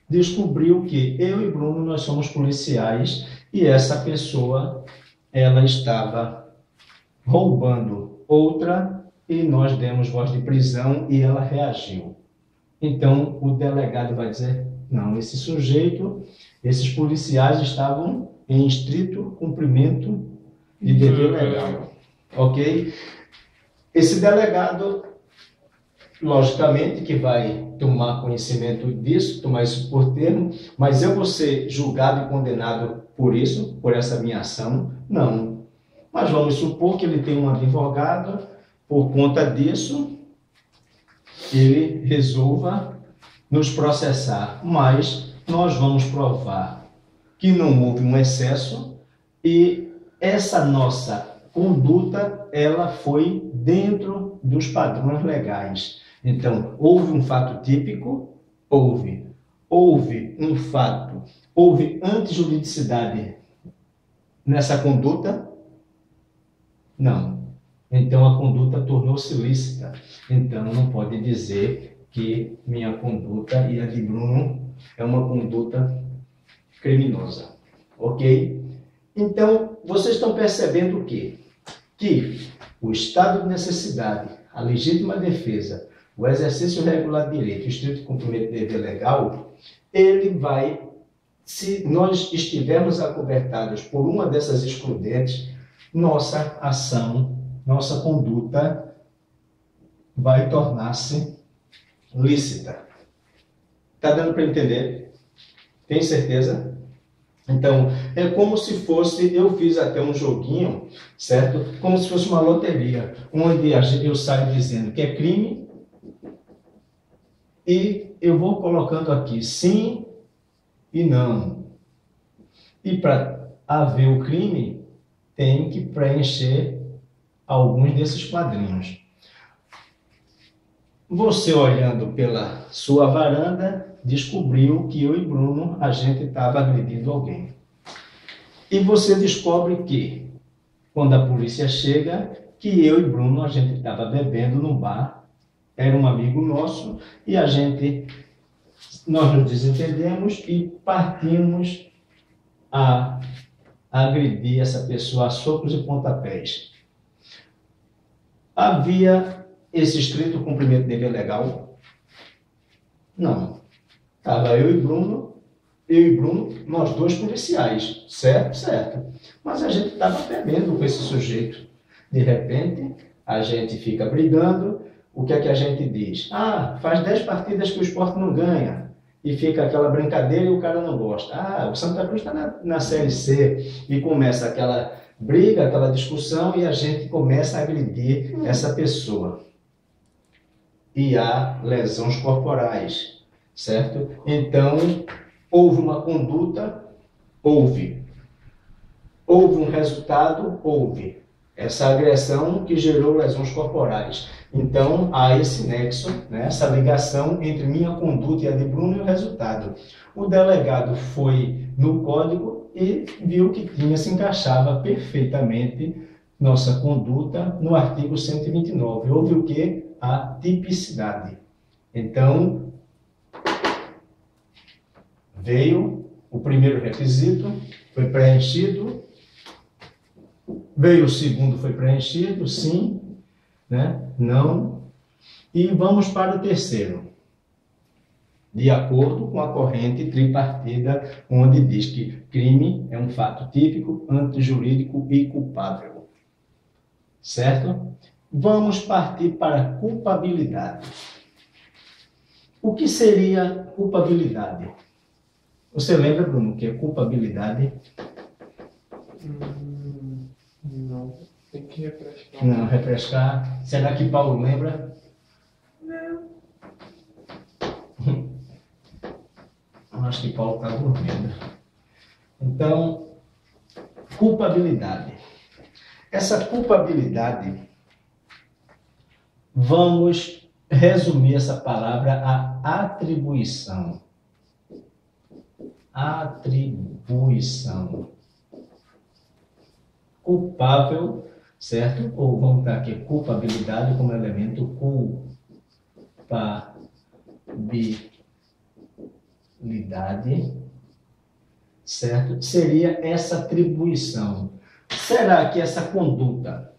descobriu que eu e Bruno, nós somos policiais e essa pessoa, ela estava roubando outra e nós demos voz de prisão e ela reagiu. Então, o delegado vai dizer: não, esse sujeito, esses policiais estavam em estrito cumprimento de dever legal. Ok? Esse delegado, logicamente, que vai tomar conhecimento disso, tomar isso por termo, mas eu vou ser julgado e condenado por isso, por essa minha ação? Não. Mas vamos supor que ele tem um advogado, por conta disso, ele resolva nos processar, mas nós vamos provar que não houve um excesso e essa nossa conduta, ela foi dentro dos padrões legais. Então, houve um fato típico? Houve. Houve um fato, houve antijuridicidade nessa conduta? Não. Então, a conduta tornou-se lícita. Então, não pode dizer que minha conduta e a de Bruno é uma conduta criminosa. Ok? Então, vocês estão percebendo o quê? Que o estado de necessidade, a legítima defesa, o exercício regular de direito, o estrito cumprimento de dever legal, ele vai, se nós estivermos acobertados por uma dessas excludentes, nossa ação, nossa conduta vai tornar-se lícita. Está dando para entender? Tem certeza? Então, é como se fosse, eu fiz até um joguinho, certo? Como se fosse uma loteria, onde eu saio dizendo que é crime e eu vou colocando aqui sim e não. E para haver o crime, tem que preencher alguns desses quadrinhos. Você, olhando pela sua varanda, descobriu que eu e Bruno, a gente estava agredindo alguém. E você descobre que, quando a polícia chega, que eu e Bruno, a gente estava bebendo num bar, era um amigo nosso, e nós nos desentendemos e partimos a agredir essa pessoa a socos e pontapés. Havia esse estrito cumprimento de dever legal? Não. Estava eu e Bruno, nós 2 policiais, certo? Certo. Mas a gente estava bebendo com esse sujeito. De repente, a gente fica brigando, o que é que a gente diz? Ah, faz 10 partidas que o Sport não ganha. E fica aquela brincadeira e o cara não gosta. Ah, o Santa Cruz está na Série C. E começa aquela briga, aquela discussão e a gente começa a agredir essa pessoa. E há lesões corporais, certo? Então, houve uma conduta Houve. Houve um resultado? Houve. Essa agressão que gerou lesões corporais. Então, há esse nexo, né, essa ligação entre minha conduta e a de Bruno e o resultado. O delegado foi no código e viu que se encaixava perfeitamente nossa conduta no artigo 129. Houve o quê? A tipicidade. Então, veio o primeiro requisito, foi preenchido. Veio o segundo, foi preenchido, sim, né? Não. E vamos para o terceiro. De acordo com a corrente tripartida, onde diz que crime é um fato típico, antijurídico e culpável. Certo? Vamos partir para a culpabilidade. O que seria culpabilidade? Você lembra, Bruno, o que é culpabilidade? Não, tem que refrescar. Não, refrescar. Será que Paulo lembra? Não. Acho que Paulo está dormindo. Então, culpabilidade. Essa culpabilidade, vamos resumir essa palavra a atribuição. Atribuição. Culpável, certo? Ou vamos dar aqui culpabilidade como elemento, culpabilidade, certo? Seria essa atribuição. Será que essa conduta,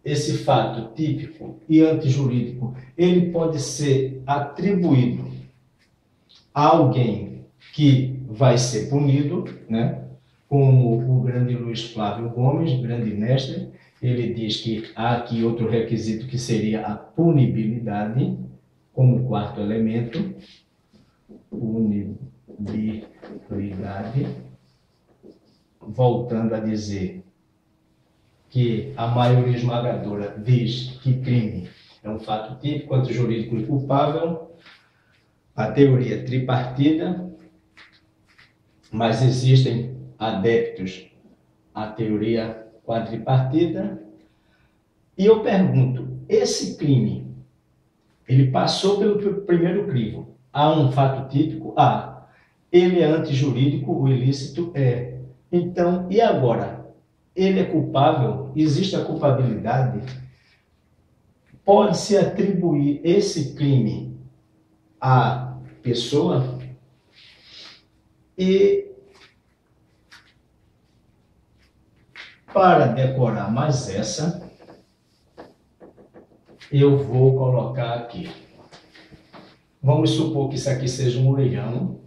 esse fato típico e antijurídico, ele pode ser atribuído a alguém que vai ser punido, né? Como o grande Luiz Flávio Gomes, grande mestre, ele diz que há aqui outro requisito que seria a punibilidade, como quarto elemento. Punibilidade. Voltando a dizer que a maioria esmagadora diz que crime é um fato típico, antijurídico e culpável. A teoria tripartida, mas existem adeptos à teoria quadripartida. E eu pergunto, esse crime, ele passou pelo primeiro crivo. Há um fato típico? Há. Ele é antijurídico? O ilícito é. Então, e agora? Ele é culpável? Existe a culpabilidade? Pode-se atribuir esse crime à pessoa? E para decorar mais essa, eu vou colocar aqui. Vamos supor que isso aqui seja um orelhão.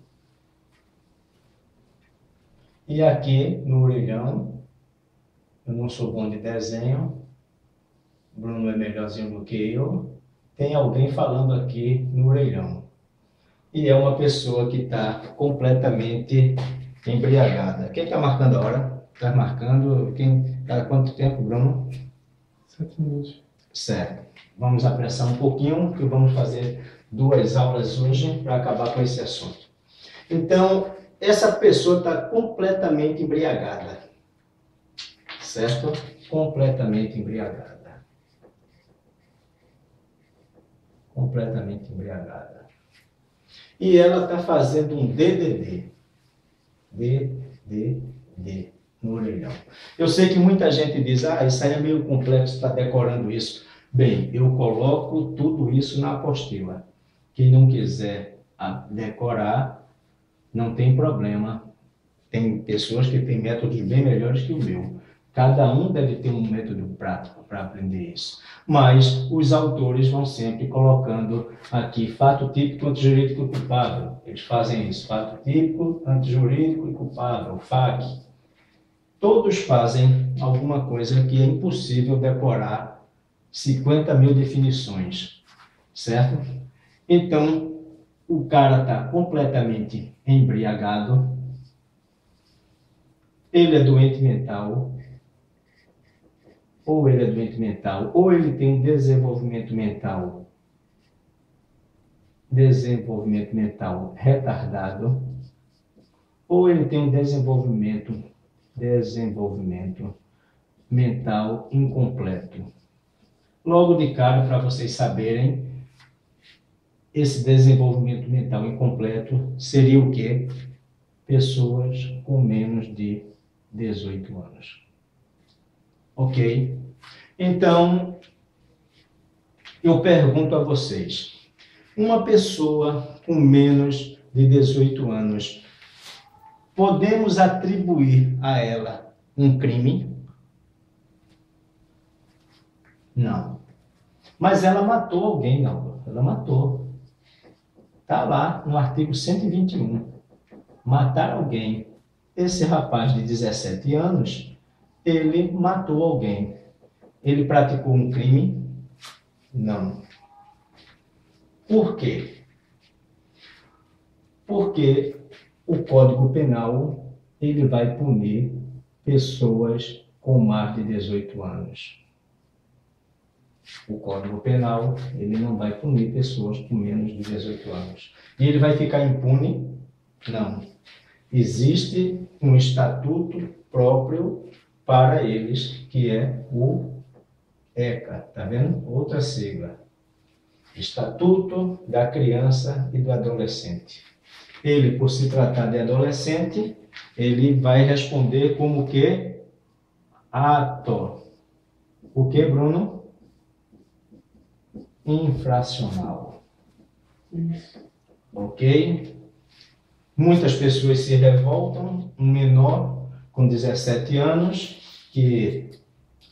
E aqui no orelhão, eu não sou bom de desenho, Bruno é melhorzinho do que eu, tem alguém falando aqui no orelhão. E é uma pessoa que está completamente embriagada. Quem está marcando a hora? Está marcando. Há quanto tempo, Bruno? 7 minutos. Certo. Vamos apressar um pouquinho, que vamos fazer 2 aulas hoje para acabar com esse assunto. Então, essa pessoa está completamente embriagada. Certo? Completamente embriagada. Completamente embriagada. E ela está fazendo um DDD. DDD no orelhão. Eu sei que muita gente diz, isso aí é meio complexo, está decorando isso. Bem, eu coloco tudo isso na apostila. Quem não quiser decorar, não tem problema. Tem pessoas que têm métodos bem melhores que o meu. Cada um deve ter um método prático para aprender isso. Mas os autores vão sempre colocando aqui fato típico, antijurídico e culpável. Eles fazem isso, fato típico, antijurídico e culpável, FAC. Todos fazem alguma coisa que é impossível decorar 50 mil definições, certo? Então, o cara está completamente embriagado, ele é doente mental, ou ele é doente mental, ou ele tem um desenvolvimento mental retardado, ou ele tem um desenvolvimento mental incompleto. Logo de cara, para vocês saberem, esse desenvolvimento mental incompleto seria o quê? Pessoas com menos de 18 anos. Ok? Então, eu pergunto a vocês, uma pessoa com menos de 18 anos, podemos atribuir a ela um crime? Não. Mas ela matou alguém, não. Ela matou. Está lá no artigo 121. Matar alguém. Esse rapaz de 17 anos, ele matou alguém. Ele praticou um crime? Não. Por quê? Porque o Código Penal, ele vai punir pessoas com mais de 18 anos. O Código Penal, ele não vai punir pessoas com menos de 18 anos. E ele vai ficar impune? Não. Existe um estatuto próprio para eles, que é o ECA, tá vendo? Outra sigla. Estatuto da Criança e do Adolescente. Ele, por se tratar de adolescente, ele vai responder como que? Ato. O que, Bruno? Infracional. Ok? Muitas pessoas se revoltam. Um menor com 17 anos, que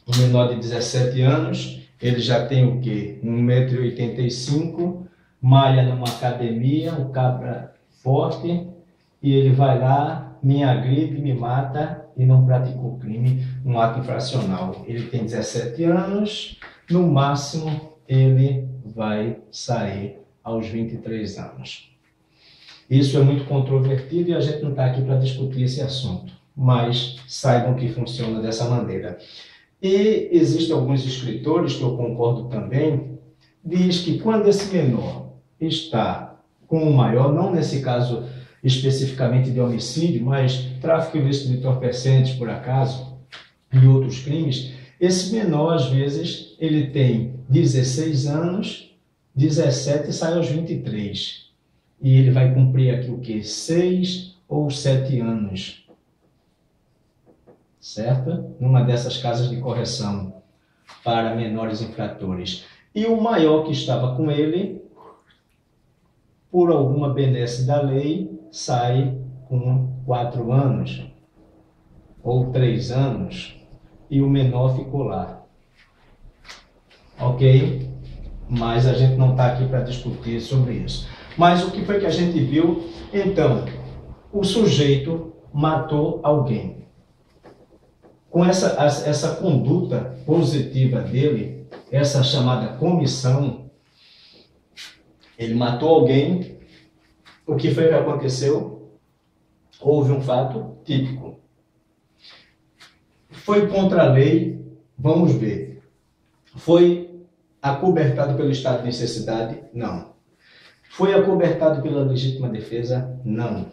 um menor de 17 anos, ele já tem o quê? 1,85 m, malha numa academia, um cabra forte, e ele vai lá, me agride, me mata e não praticou crime, um ato infracional. Ele tem 17 anos, no máximo ele vai sair aos 23 anos. Isso é muito controvertido e a gente não está aqui para discutir esse assunto, mas saibam que funciona dessa maneira. E existem alguns escritores, que eu concordo também, diz que quando esse menor está com o maior, não nesse caso especificamente de homicídio, mas tráfico ilícito de entorpecentes, por acaso, e outros crimes, esse menor, às vezes, ele tem 16 anos, 17 e sai aos 23. E ele vai cumprir aqui o quê? 6 ou 7 anos. Certo? Numa dessas casas de correção para menores infratores. E o maior que estava com ele, por alguma benesse da lei, sai com 4 anos ou 3 anos e o menor ficou lá. Ok? Mas a gente não está aqui para discutir sobre isso. Mas o que foi que a gente viu? Então, o sujeito matou alguém. Com essa conduta positiva dele, essa chamada comissão, ele matou alguém. O que foi que aconteceu? Houve um fato típico. Foi contra a lei, vamos ver. Foi acobertado pelo estado de necessidade? Não. Foi acobertado pela legítima defesa? Não.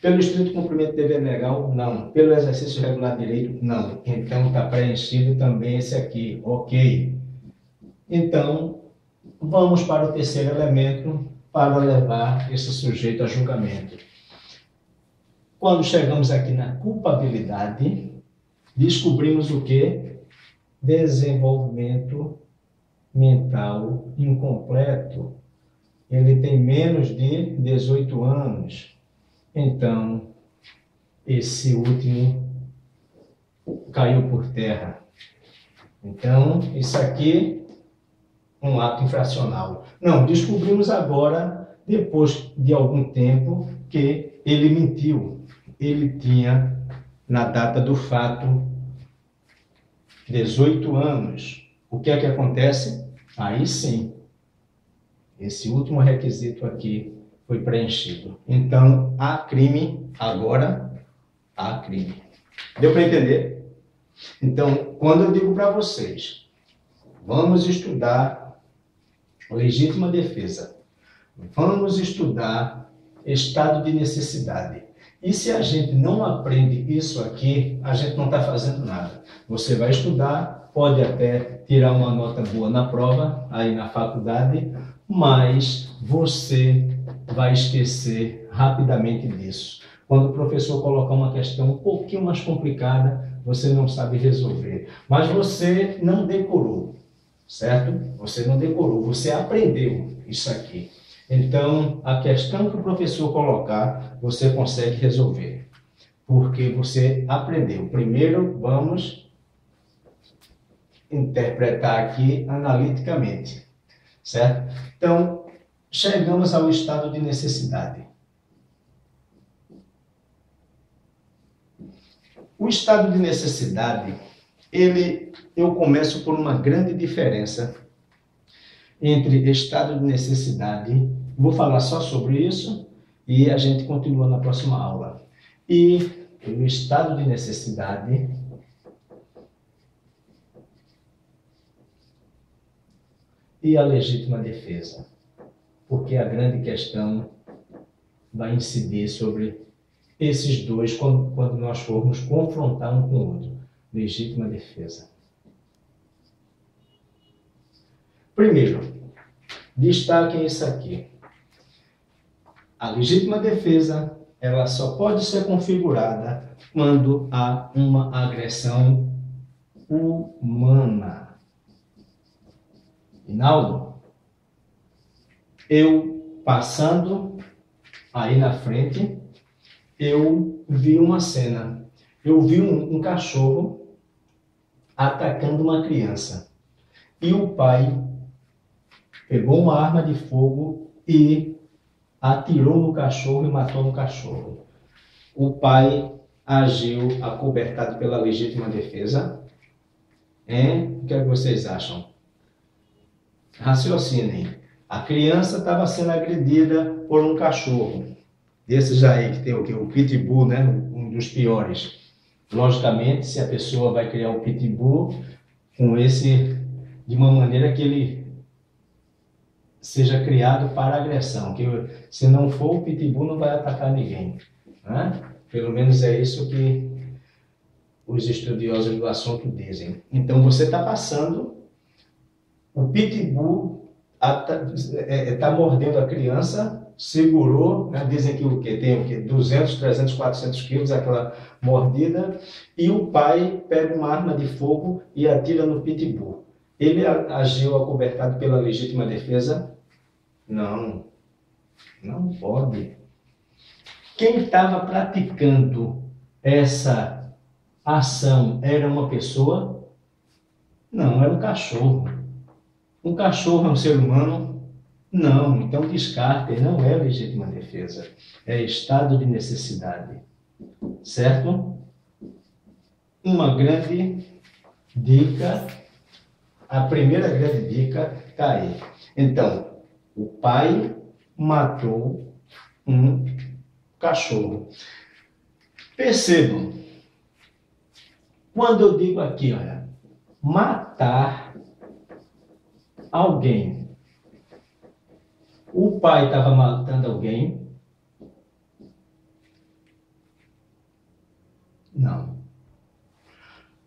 Pelo estrito cumprimento do dever legal? Não. Pelo exercício regular de direito? Não. Então está preenchido também esse aqui. Ok. Então, vamos para o terceiro elemento para levar esse sujeito a julgamento. Quando chegamos aqui na culpabilidade, descobrimos o quê? Desenvolvimento mental incompleto. Ele tem menos de 18 anos. Então, esse último caiu por terra. Então, isso aqui é um ato infracional. Não, descobrimos agora, depois de algum tempo, que ele mentiu. Ele tinha, na data do fato, 18 anos. O que é que acontece? Aí sim, esse último requisito aqui foi preenchido. Então, há crime, agora há crime. Deu para entender? Então, quando eu digo para vocês, vamos estudar legítima defesa, vamos estudar estado de necessidade, E se a gente não aprende isso aqui, a gente não está fazendo nada. Você vai estudar, pode até tirar uma nota boa na prova, aí na faculdade, mas você vai esquecer rapidamente disso. Quando o professor colocar uma questão um pouquinho mais complicada, você não sabe resolver. Mas você não decorou, certo? Você não decorou, você aprendeu isso aqui. Então, a questão que o professor colocar, você consegue resolver, porque você aprendeu. Primeiro, vamos interpretar aqui analiticamente, certo? Então, chegamos ao estado de necessidade. O estado de necessidade, eu começo por uma grande diferença entre estado de necessidade, vou falar só sobre isso e a gente continua na próxima aula. E o estado de necessidade e a legítima defesa, porque a grande questão vai incidir sobre esses dois quando nós formos confrontar um com o outro. Legítima defesa. Primeiro, destaquem isso aqui. A legítima defesa, ela só pode ser configurada quando há uma agressão humana. Hinaldo, eu passando aí na frente, eu vi uma cena. Eu vi um cachorro atacando uma criança. E o pai pegou uma arma de fogo e atirou no cachorro e matou no cachorro. O pai agiu acobertado pela legítima defesa. O que é que vocês acham? Raciocinem. A criança estava sendo agredida por um cachorro. Desses aí que tem o quê? O pitbull, né? Um dos piores. Logicamente, se a pessoa vai criar um pitbull de uma maneira que ele seja criado para agressão, que se não for, o pitbull não vai atacar ninguém, né? Pelo menos é isso que os estudiosos do assunto dizem. Então você está passando, o pitbull está mordendo a criança, segurou, né? Dizem que tem 200, 300, 400 quilos aquela mordida, e o pai pega uma arma de fogo e atira no pitbull. Ele agiu acobertado pela legítima defesa? Não, não pode. Quem estava praticando essa ação era uma pessoa? Não, era um cachorro. Um cachorro é um ser humano? Não, então descarte, não é legítima defesa, é estado de necessidade, certo? Uma grande dica, a primeira grande dica está aí. Então, o pai matou um cachorro. Percebam, quando eu digo aqui, olha, matar alguém, o pai estava matando alguém? Não.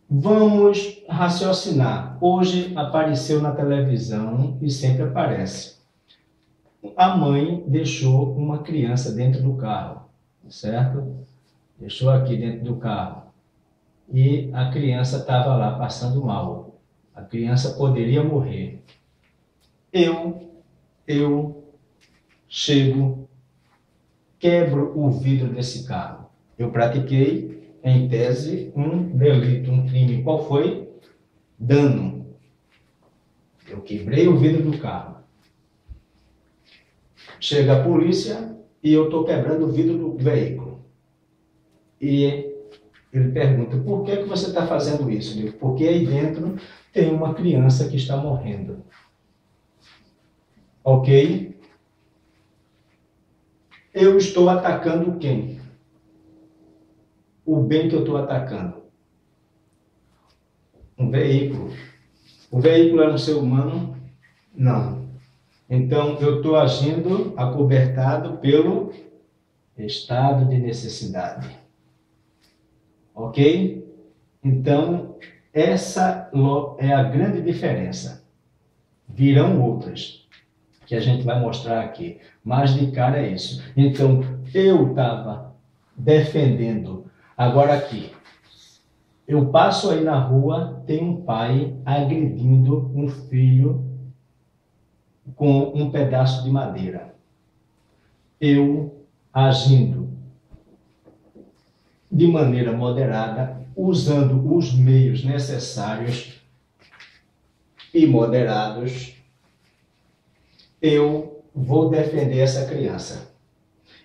Vamos raciocinar. Hoje apareceu na televisão e sempre aparece. A mãe deixou uma criança dentro do carro, certo? Deixou aqui dentro do carro. E a criança estava lá passando mal. A criança poderia morrer. Eu chego, quebro o vidro desse carro. Eu pratiquei, em tese, um delito, um crime. Qual foi? Dano. Eu quebrei o vidro do carro. Chega a polícia e eu estou quebrando o vidro do veículo. E ele pergunta, por que você está fazendo isso? Eu digo, porque aí dentro tem uma criança que está morrendo. Ok? Eu estou atacando quem? O bem que eu estou atacando. Um veículo. O veículo é um ser humano? Não. Então, eu estou agindo acobertado pelo Estado de necessidade. Ok? Então, essa é a grande diferença. Virão outras, que a gente vai mostrar aqui. Mas de cara é isso. Então, eu estava defendendo. Agora aqui, eu passo aí na rua, tem um pai agredindo um filho com um pedaço de madeira. Eu agindo de maneira moderada, usando os meios necessários e moderados, eu vou defender essa criança.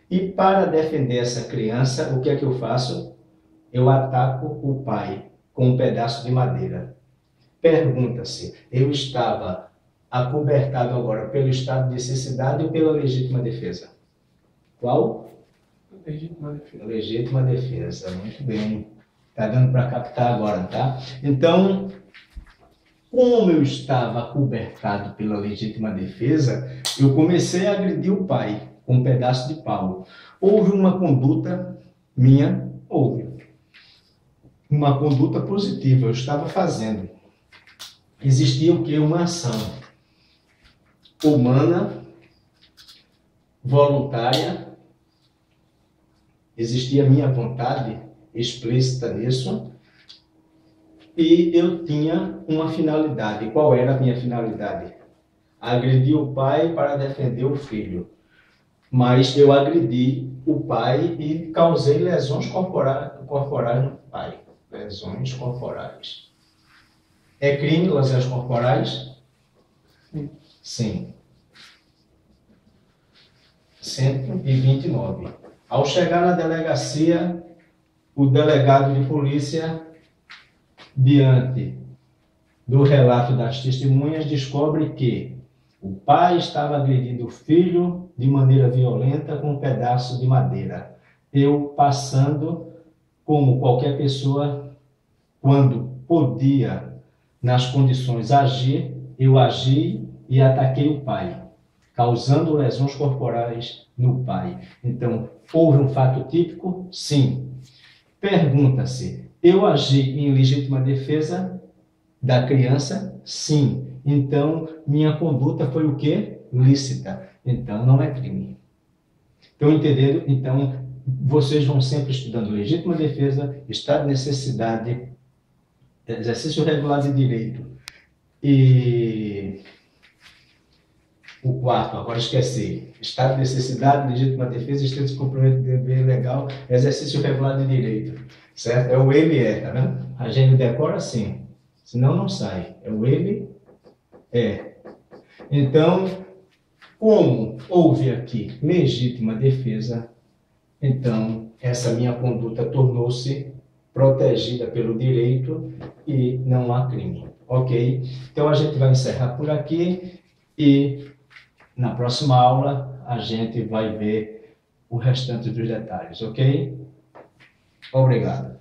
E para defender essa criança, o que é que eu faço? Eu ataco o pai com um pedaço de madeira. Pergunta-se, eu estava acobertado agora pelo estado de necessidade ou pela legítima defesa? Qual? Legítima defesa. Legítima defesa, muito bem. Está dando para captar agora, tá? Então, como eu estava acobertado pela legítima defesa, eu comecei a agredir o pai com um pedaço de pau. Houve uma conduta minha? Houve. Uma conduta positiva, eu estava fazendo. Existia o quê? Uma ação humana, voluntária, existia a minha vontade explícita nisso, e eu tinha uma finalidade. Qual era a minha finalidade? Agredir o pai para defender o filho. Mas eu agredi o pai e causei lesões corporais no pai. Lesões corporais. É crime lesões corporais? Sim. Sim. 129. Ao chegar na delegacia, o delegado de polícia, diante do relato das testemunhas, descobre que o pai estava agredindo o filho de maneira violenta com um pedaço de madeira. Eu passando, como qualquer pessoa, quando podia, nas condições, agir, eu agi e ataquei o pai, causando lesões corporais no pai. Então, houve um fato típico? Sim. Pergunta-se, eu agi em legítima defesa da criança? Sim. Então, minha conduta foi o quê? Lícita. Então, não é crime. Estão entendendo? Então, vocês vão sempre estudando legítima defesa, estado de necessidade, exercício regular de direito. E o quarto, agora esqueci. Estado de necessidade, legítima defesa, extenso de cumprimento de dever legal, exercício regular de direito. Certo? É o ele é, tá vendo? A gente decora assim. Senão não sai. É o ele é. Então, como houve aqui legítima defesa, então essa minha conduta tornou-se protegida pelo direito e não há crime. Ok? Então a gente vai encerrar por aqui e na próxima aula a gente vai ver o restante dos detalhes, ok? Obrigado.